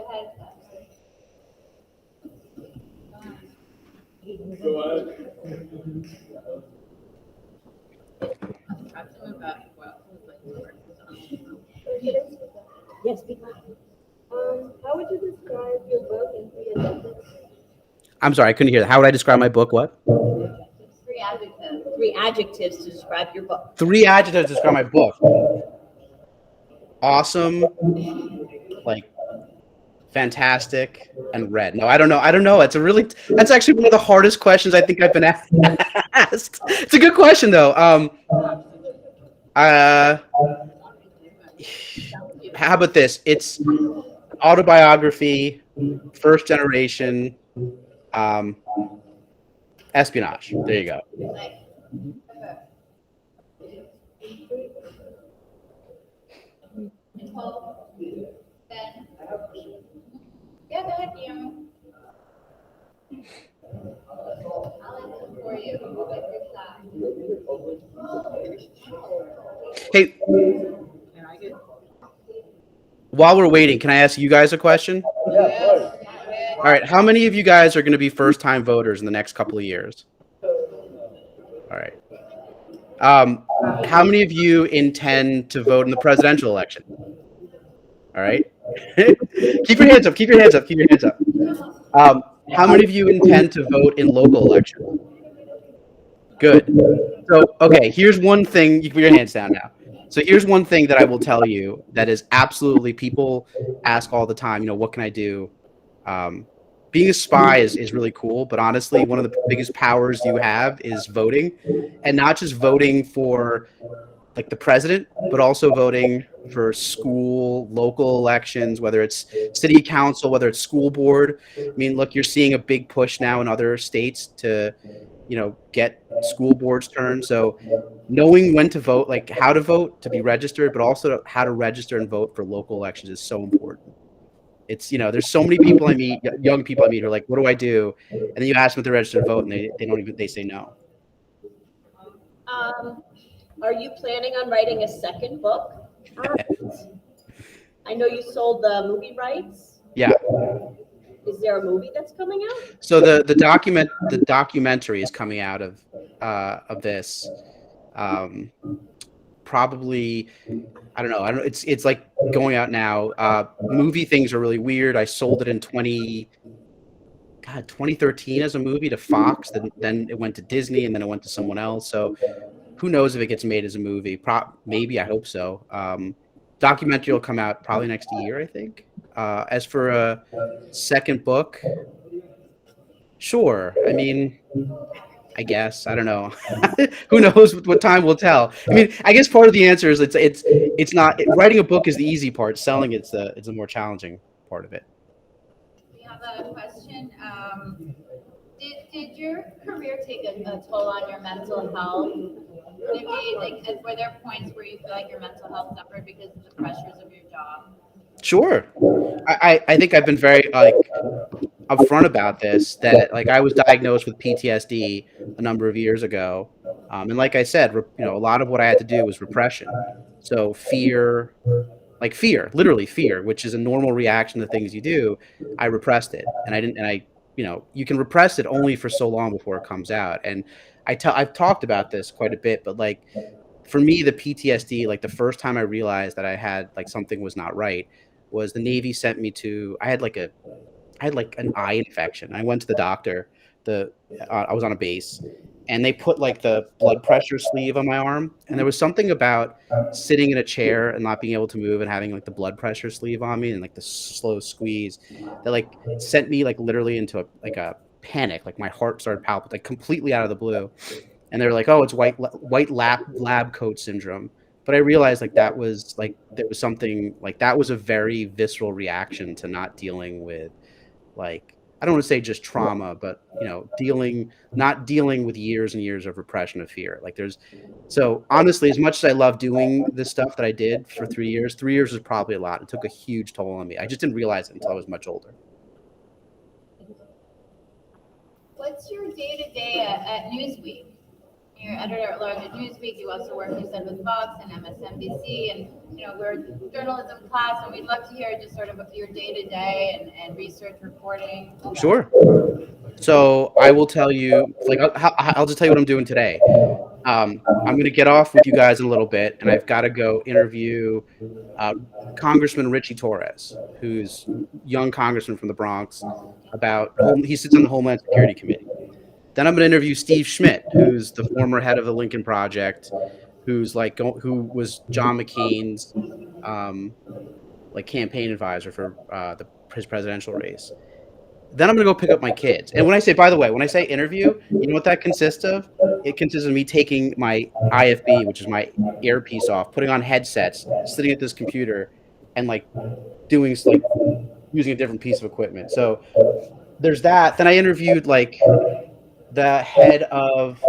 Yes, be How would you describe your book in 3 adjectives? I'm sorry, I couldn't hear that. How would I describe my book? What? 3 adjectives. 3 adjectives to describe your book. 3 adjectives to describe my book. Awesome, like fantastic, and red. No, I don't know. That's actually one of the hardest questions I think I've been asked. It's a good question though. How about this? It's autobiography, first generation, espionage. There you go. Ben. Yeah, go ahead, Guillermo. I'll answer for you. Like your side. Hey, while we're waiting, can I ask you guys a question? Yeah, of course. All right. How many of you guys are going to be first-time voters in the next couple of years? All right. How many of you intend to vote in the presidential election? All right. Keep your hands up. Keep your hands up. Keep your hands up. How many of you intend to vote in local elections? Good. So, okay, here's one thing. You can put your hands down now. So here's one thing that I will tell you that is absolutely, people ask all the time, what can I do? Being a spy is really cool, but honestly, one of the biggest powers you have is voting, and not just voting for like the president, but also voting for school, local elections, whether it's city council, whether it's school board. I mean, look, you're seeing a big push now in other states to, get school boards turned. So knowing when to vote, like how to vote to be registered, but also how to register and vote for local elections is so important. It's, there's so many people I meet, young people I meet who are like, what do I do? And then you ask them to register to vote and they say no. Are you planning on writing a second book? I know you sold the movie rights. Yeah. Is there a movie that's coming out? So the documentary is coming out of this probably, I don't know. It's like going out now. Movie things are really weird. I sold it in 2013 as a movie to Fox. Then it went to Disney, and then it went to someone else. So who knows if it gets made as a movie? Maybe, I hope so. Documentary will come out probably next year, I think. As for a second book, sure. I mean, I guess, I don't know. Who knows what time will tell. I mean, I guess part of the answer is it's not writing a book is the easy part. Selling it's the more challenging part of it. We have a question. Did your career take a toll on your mental health? Were there points where you feel like your mental health suffered because of the pressures of your job? Sure. I think I've been very upfront about this, that like I was diagnosed with PTSD a number of years ago. And like I said, a lot of what I had to do was repression. So fear, literally fear, which is a normal reaction to things you do. I repressed it, and you can repress it only for so long before it comes out. And I've talked about this quite a bit, but like for me, the PTSD, like the first time I realized that I had like something was not right was the Navy sent me to, I had like an eye infection. I went to the doctor. I was on a base, and they put like the blood pressure sleeve on my arm, and there was something about sitting in a chair and not being able to move and having like the blood pressure sleeve on me and like the slow squeeze that like sent me like literally into a panic. Like my heart started palpitating, like completely out of the blue. And they were like, "Oh, it's white lab coat syndrome." But I realized like there was something like that was a very visceral reaction to not dealing with, like, I don't want to say just trauma, but not dealing with years and years of repression of fear. So honestly, as much as I love doing this stuff that I did for 3 years, 3 years was probably a lot. It took a huge toll on me. I just didn't realize it until I was much older. What's your day-to-day at Newsweek? You're editor-at-large at Newsweek. You also work, you said, with Fox and MSNBC, and we're a journalism class, and we'd love to hear just sort of your day-to-day and research reporting. Sure. So I will tell you, I'll just tell you what I'm doing today. I'm going to get off with you guys in a little bit, and I've got to go interview Congressman Richie Torres, who's young congressman from the Bronx. He sits on the Homeland Security Committee. Then I'm going to interview Steve Schmidt, who's the former head of the Lincoln Project, who was John McCain's campaign advisor for his presidential race. Then I'm going to go pick up my kids. And when I say interview, you know what that consists of? It consists of me taking my IFB, which is my earpiece off, putting on headsets, sitting at this computer, and doing using a different piece of equipment. So there's that. Then I interviewed the head of,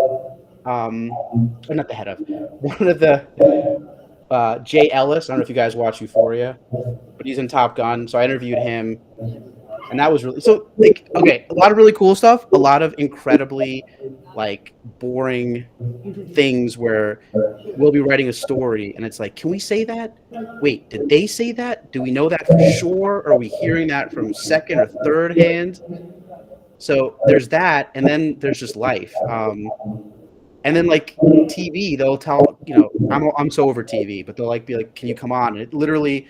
not the head of, one of the, Jay Ellis. I don't know if you guys watch Euphoria, but he's in Top Gun. So I interviewed him, and that was really, so okay, a lot of really cool stuff, a lot of incredibly boring things where we'll be writing a story and it's like, can we say that? Wait, did they say that? Do we know that for sure? Are we hearing that from second or third hand? So there's that, and then there's just life. And then TV, they'll tell, I'm so over TV, but they'll be like, can you come on? And it literally,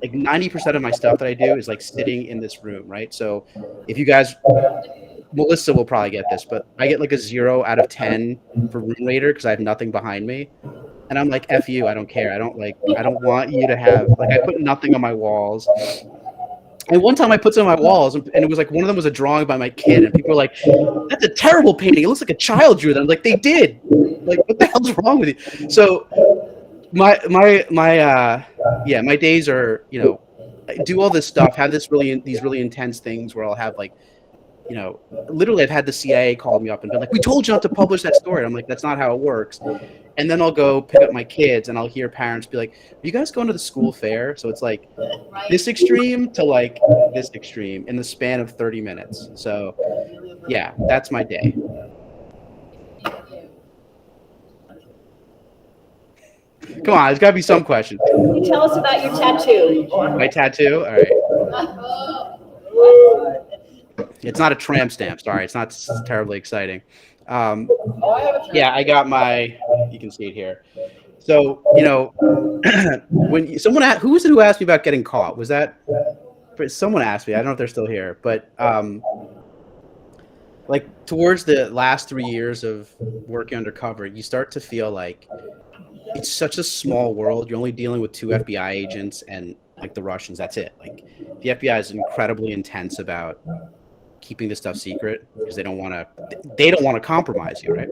90% of my stuff that I do is sitting in this room, right? So if you guys, Melissa will probably get this, but I get a 0 out of 10 for room rater because I have nothing behind me. And I'm like, F you, I don't care. I don't want you to have, I put nothing on my walls. And one time I put some on my walls, and it was one of them was a drawing by my kid, and people were like, "That's a terrible painting. It looks like a child drew that." I'm like, "They did. What the hell's wrong with you?" So my days are, I do all this stuff, have these really intense things where I'll have literally I've had the CIA call me up and be like, "We told you not to publish that story." I'm like, "That's not how it works." And then I'll go pick up my kids and I'll hear parents be like, "Are you guys going to the school fair?" So it's this extreme to this extreme in the span of 30 minutes. So yeah, that's my day. Come on, there's got to be some question. Can you tell us about your tattoo? My tattoo? All right. It's not a tramp stamp. Sorry, it's not terribly exciting. Yeah, I got you can see it here. So, when someone who was it who asked me about getting caught? Was that someone asked me? I don't know if they're still here, but like towards the last 3 years of working undercover, you start to feel like it's such a small world. You're only dealing with 2 FBI agents and like the Russians. That's it. Like the FBI is incredibly intense about keeping this stuff secret because they don't want to compromise you, right?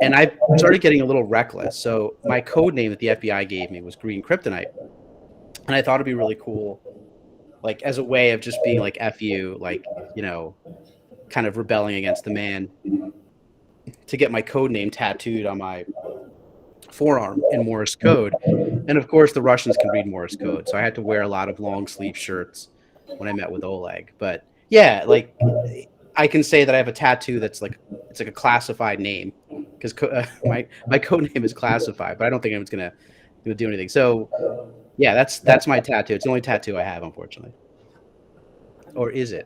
And I started getting a little reckless. So my code name that the FBI gave me was Green Kryptonite, and I thought it'd be really cool, like as a way of just being like F you, like kind of rebelling against the man, to get my code name tattooed on my forearm in Morse code. And of course, the Russians can read Morse code, so I had to wear a lot of long sleeve shirts when I met with Oleg. But yeah, like I can say that I have a tattoo that's like it's like a classified name because my code name is classified, but I don't think anyone's gonna do anything. So yeah, that's my tattoo. It's the only tattoo I have, unfortunately. Or is it?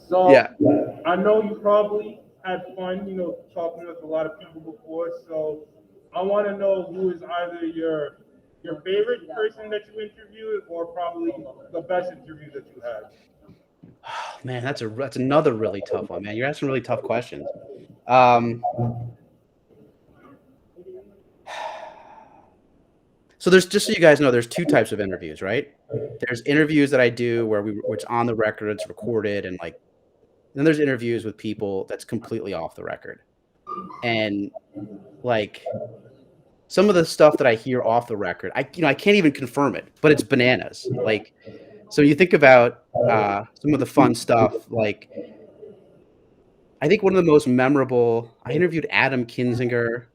So Yeah. I know you probably had fun, talking with a lot of people before. So I want to know who is either your favorite person that you interviewed or probably the best interview that you had. Oh, man, that's another really tough one, man. You're asking really tough questions. So there's, just so you guys know, there's 2 types of interviews, right? There's interviews that I do where it's on the record, it's recorded, and like then there's interviews with people that's completely off the record. And like some of the stuff that I hear off the record, I can't even confirm it, but it's bananas. Like, so you think about some of the fun stuff, like I think one of the most memorable, I interviewed Adam Kinzinger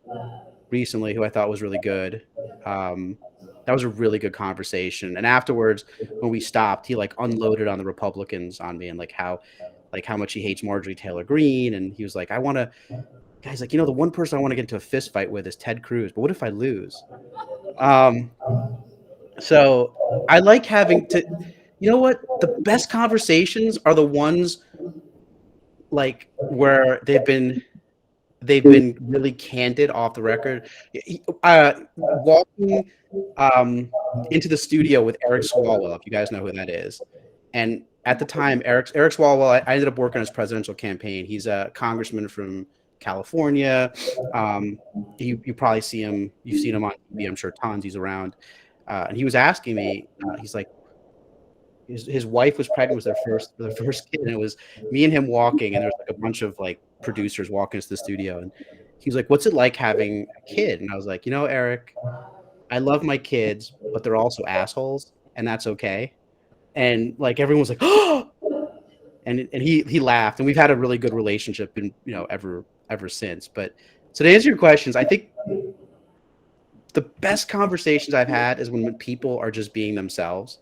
recently, who I thought was really good. That was a really good conversation. And afterwards, when we stopped, he like unloaded on the Republicans on me and like how much he hates Marjorie Taylor Greene. And he was like, guys, like, the one person I want to get into a fist fight with is Ted Cruz, but what if I lose? So I like having to, what? The best conversations are the ones like where they've been really candid off the record. Walking into the studio with Eric Swalwell, if you guys know who that is. And at the time, Eric Swalwell, I ended up working on his presidential campaign. He's a congressman from California. You probably see him. You've seen him on TV, I'm sure, tons. He's around. And he was asking me, he's like, his wife was pregnant with their first kid, and it was me and him walking, and there's like a bunch of like producers walking into the studio, and he was like, "What's it like having a kid?" And I was like, Eric, I love my kids, but they're also assholes, and that's okay. And like everyone was like, "Oh!" And he laughed, and we've had a really good relationship, and ever since. But so to answer your questions, I think the best conversations I've had is when people are just being themselves.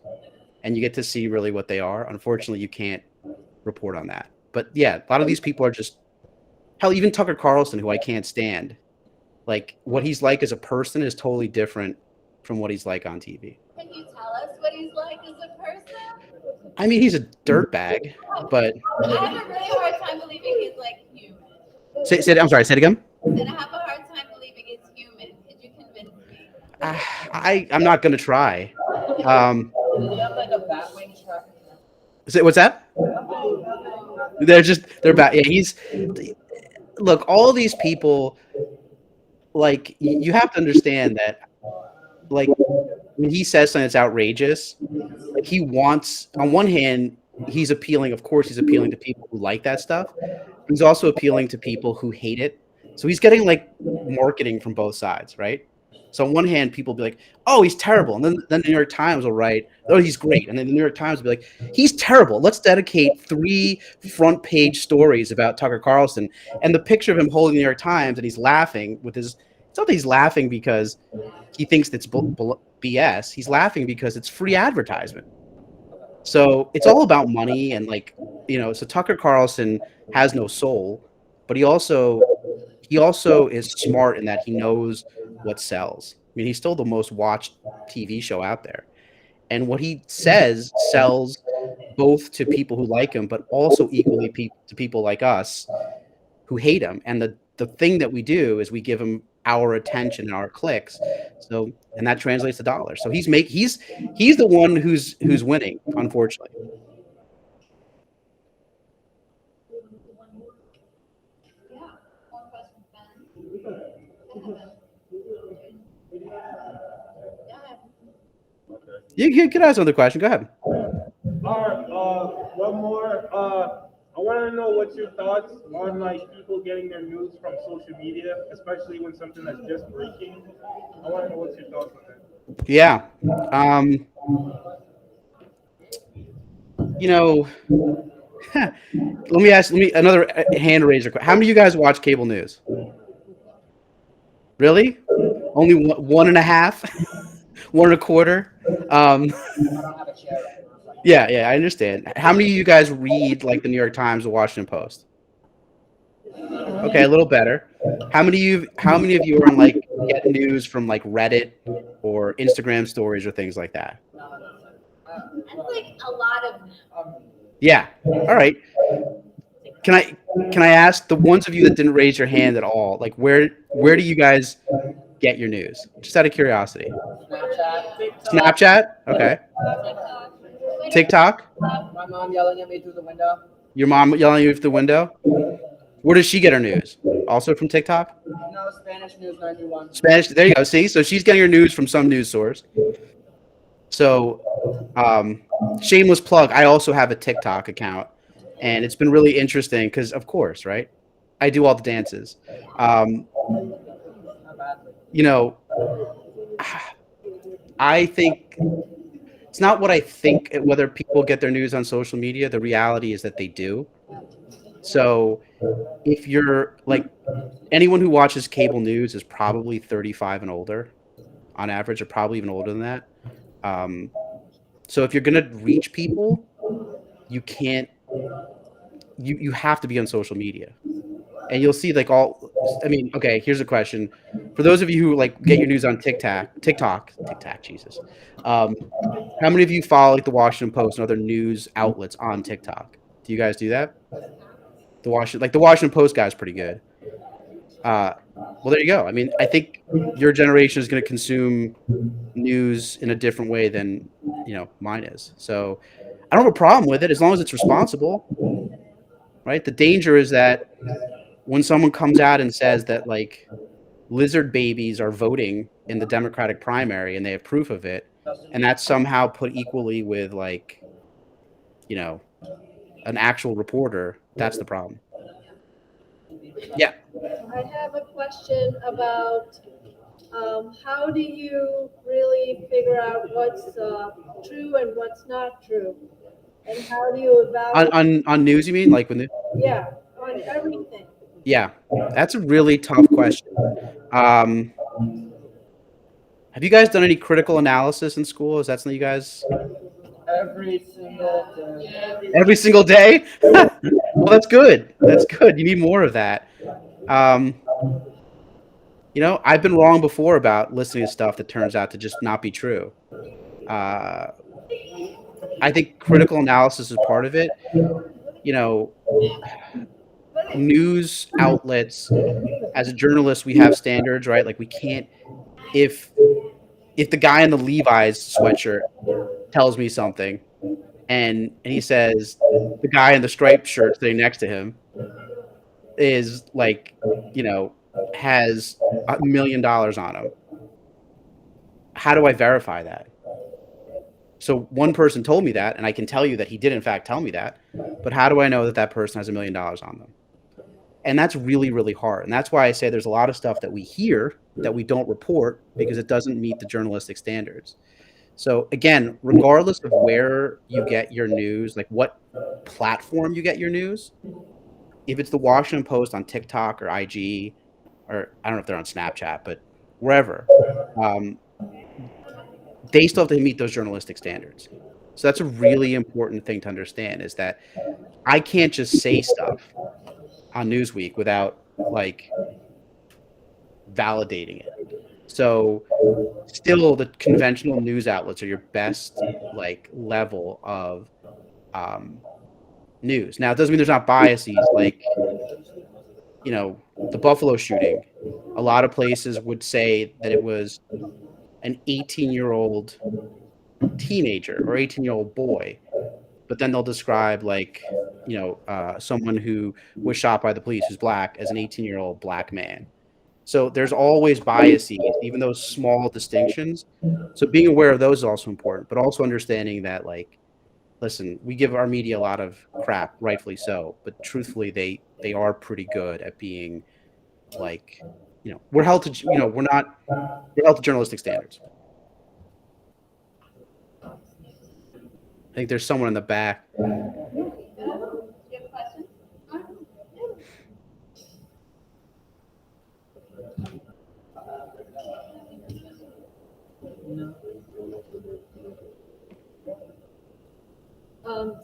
And you get to see really what they are. Unfortunately, you can't report on that. But yeah, a lot of these people are just, hell, even Tucker Carlson, who I can't stand. Like what he's like as a person is totally different from what he's like on TV. Can you tell us what he's like as a person? I mean, he's a dirtbag, but I have a really hard time believing he's like human. I'm sorry, say it again. And I have a hard time believing he's human. Could you convince me? I'm not gonna try. What's that? They're bad. Yeah, look, all these people, like, you have to understand that, like, when he says something that's outrageous, like, he wants, on one hand, he's appealing to people who like that stuff. He's also appealing to people who hate it. So he's getting, like, marketing from both sides, right? So on one hand, people will be like, "Oh, he's terrible," and then the New York Times will write, "Oh, he's great," and then the New York Times will be like, "He's terrible. Let's dedicate 3 front-page stories about Tucker Carlson." And the picture of him holding the New York Times and he's laughing with his. It's not that he's laughing because he thinks that's BS. He's laughing because it's free advertisement. So it's all about money and So Tucker Carlson has no soul, but he also is smart in that he knows what sells. I mean, he's still the most watched TV show out there. And what he says sells both to people who like him, but also equally to people like us who hate him. And the thing that we do is we give him our attention and our clicks. So, and that translates to dollars. So he's the one who's winning, unfortunately. Yeah, more questions, Ben. You could ask another question. Go ahead. All right, one more. I want to know what's your thoughts on like people getting their news from social media, especially when something that's just breaking. I want to know what's your thoughts on that. Yeah. Let me another hand raiser. How many of you guys watch cable news? Really? Only one and a half? One and a quarter? Yeah, I understand. How many of you guys read like the New York Times or Washington Post? Okay, a little better. How many of you are on like get news from like Reddit or Instagram stories or things like that? That's like a lot of them. Yeah. All right. Can I ask the ones of you that didn't raise your hand at all, like where do you guys get your news? Just out of curiosity. Snapchat? Okay. TikTok? My mom yelling at me through the window. Your mom yelling at you through the window? Where does she get her news? Also from TikTok? No, Spanish News 91. Spanish. There you go. See, so she's getting her news from some news source. So, shameless plug. I also have a TikTok account, and it's been really interesting because, of course, right? I do all the dances. I think it's not what I think. Whether people get their news on social media, the reality is that they do. So, if you're like anyone who watches cable news is probably 35 and older, on average, or probably even older than that. So if you're gonna reach people, you can't. You have to be on social media, and you'll see like all. I mean, okay. Here's a question for those of you who like get your news on TikTok. Jesus. How many of you follow like the Washington Post and other news outlets on TikTok? Do you guys do that? The Washington Post guy is pretty good. Well, there you go. I mean, I think your generation is going to consume news in a different way than mine is. So I don't have a problem with it as long as it's responsible, right? The danger is that when someone comes out and says that like lizard babies are voting in the Democratic primary and they have proof of it, and that's somehow put equally with like an actual reporter, that's the problem. Yeah. I have a question about how do you really figure out what's true and what's not true? And how do you evaluate? On news, you mean? Like when Yeah, on everything. Yeah, that's a really tough question. Have you guys done any critical analysis in school? Is that something you guys? Every single day. Every single day? Well, that's good. That's good. You need more of that. I've been wrong before about listening to stuff that turns out to just not be true. I think critical analysis is part of it. News outlets, as a journalist, we have standards, right? Like we can't, if the guy in the Levi's sweatshirt tells me something and he says the guy in the striped shirt sitting next to him is like, has $1 million on him. How do I verify that? So one person told me that, and I can tell you that he did in fact tell me that, but how do I know that that person has $1 million on them? And that's really, really hard. And that's why I say there's a lot of stuff that we hear that we don't report because it doesn't meet the journalistic standards. So again, regardless of where you get your news, like what platform you get your news, if it's the Washington Post on TikTok or IG, or I don't know if they're on Snapchat, but wherever, they still have to meet those journalistic standards. So that's a really important thing to understand, is that I can't just say stuff on Newsweek without like validating it. So still the conventional news outlets are your best like level of news. Now it doesn't mean there's not biases. Like the Buffalo shooting, a lot of places would say that it was an 18-year-old teenager or 18-year-old boy, but then they'll describe someone who was shot by the police who's black as an 18-year-old black man. So there's always biases, even those small distinctions. So being aware of those is also important, but also understanding that, listen, we give our media a lot of crap, rightfully so, but truthfully, they are pretty good at being we're held to, we're held to journalistic standards. I think there's someone in the back. Do you have a question?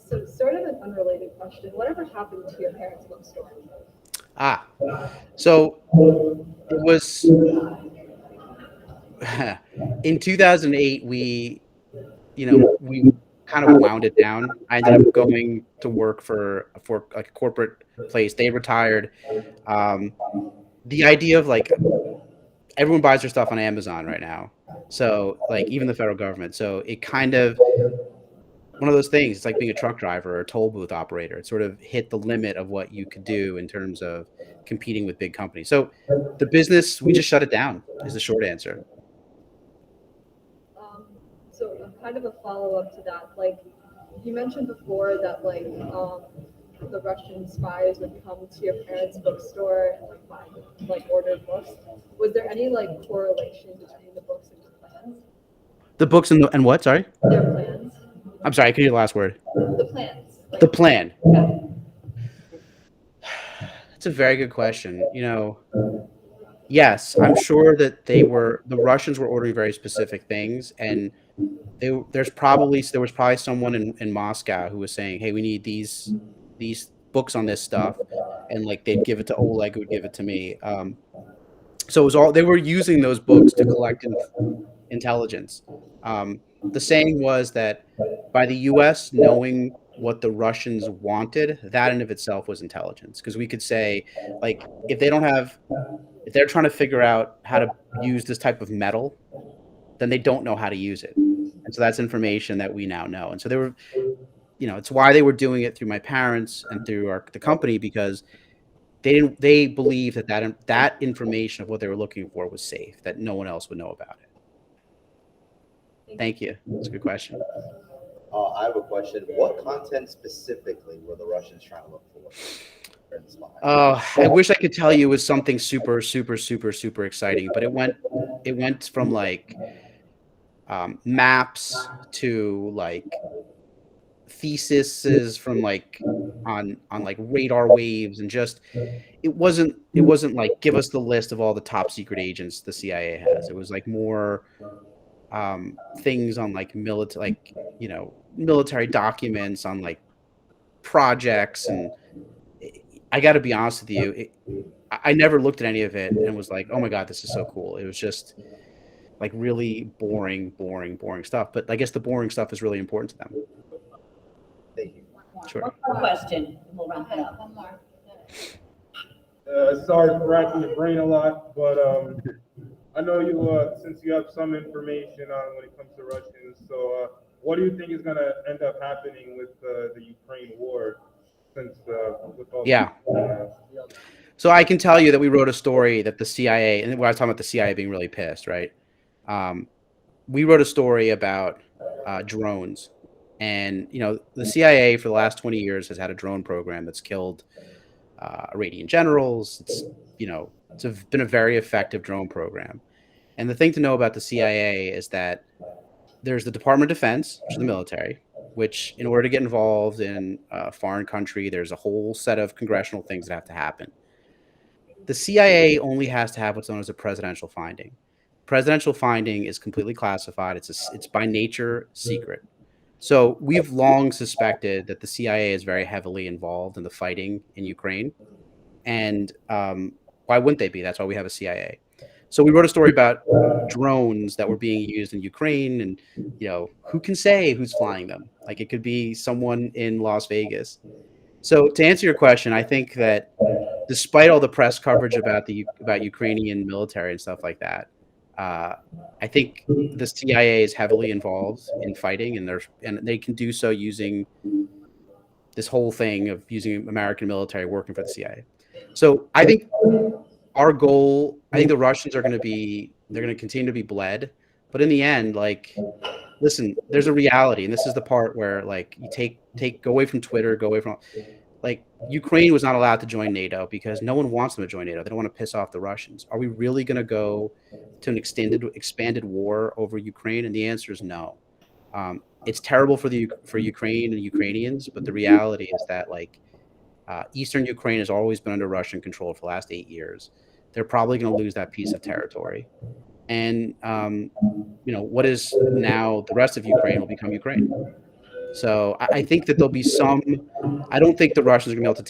So sort of an unrelated question. Whatever happened to your parents' bookstore? So it was in 2008. We kind of wound it down. I ended up going to work for like a corporate place. They retired. The idea of everyone buys their stuff on Amazon right now. So even the federal government. So it kind of one of those things. It's like being a truck driver or a toll booth operator. It sort of hit the limit of what you could do in terms of competing with big companies. So the business, we just shut it down is the short answer. So kind of a follow-up to that, you mentioned before that the Russian spies would come to your parents' bookstore and buy order books. Was there any correlation between the books and the plans? The books and what? Sorry. Their plans. I'm sorry. I couldn't hear the last word. The plans. The plan. Yeah. That's a very good question. Yes, I'm sure that the Russians were ordering very specific things, and there was probably someone in Moscow who was saying, "Hey, we need these books on this stuff," and they'd give it to Oleg, who would give it to me. So it was all they were using those books to collect intelligence. The saying was that by the U.S. knowing what the Russians wanted, that in of itself was intelligence, because we could say, if they're trying to figure out how to use this type of metal, then they don't know how to use it. And so that's information that we now know. And so they were, it's why they were doing it through my parents and through the company, because they believed that information of what they were looking for was safe, that no one else would know about it. Thank you. That's a good question. I have a question. What content specifically were the Russians trying to look for? I wish I could tell you it was something super, super, super, super exciting, but it went from maps to theses from on radar waves, and just it wasn't give us the list of all the top secret agents the CIA has. It was more things on military documents on projects, and I got to be honest with you, I never looked at any of it and was like, oh my God, this is so cool. It was just really boring stuff. But I guess the boring stuff is really important to them. Thank you. Sure. One more question, and we'll wrap it up. One more. Sorry for racking your brain a lot, but I know you, since you have some information on when it comes to Russians, so what do you think is going to end up happening with the Ukraine war? Since with all So I can tell you that we wrote a story that the CIA, and when I was talking about the CIA being really pissed, right? We wrote a story about drones, and the CIA for the last 20 years has had a drone program that's killed Iranian generals. It's been a very effective drone program. And the thing to know about the CIA is that there's the Department of Defense, which is the military, which in order to get involved in a foreign country, there's a whole set of congressional things that have to happen. The CIA only has to have what's known as a presidential finding. Presidential finding is completely classified. It's by nature secret. So we've long suspected that the CIA is very heavily involved in the fighting in Ukraine. And why wouldn't they be? That's why we have a CIA. So we wrote a story about drones that were being used in Ukraine, and who can say who's flying them? It could be someone in Las Vegas. So to answer your question, I think that despite all the press coverage about Ukrainian military and stuff like that, I think the CIA is heavily involved in fighting, and they can do so using this whole thing of using American military working for the CIA. So I think our goal, I think the Russians they're going to continue to be bled, but in the end, like, listen, there's a reality, and this is the part where, like, you go away from Twitter, go away from, like, Ukraine was not allowed to join NATO because no one wants them to join NATO. They don't want to piss off the Russians. Are we really going to go to an expanded war over Ukraine? And the answer is no. It's terrible for Ukraine and Ukrainians, but the reality is that, like, Eastern Ukraine has always been under Russian control for the last 8 years. They're probably going to lose that piece of territory. And, what is now the rest of Ukraine will become Ukraine. So I think that there'll be some. I don't think the Russians are going to be able to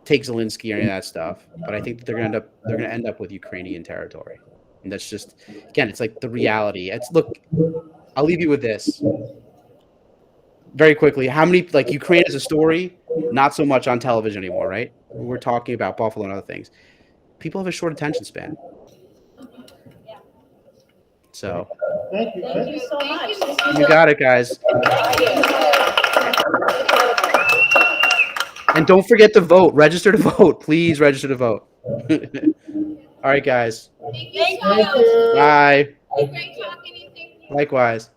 take Zelensky or any of that stuff. But I think that they're going to end up with Ukrainian territory, and that's just, again, it's like the reality. Look, I'll leave you with this very quickly. How many, like, Ukraine is a story, not so much on television anymore, right? We're talking about Buffalo and other things. People have a short attention span. So Thank you. Thank you so much. you got it, guys. And don't forget to vote. Register to vote. Please register to vote. All right, guys. Thank you. Thank you. Bye. Great talking to you. Likewise.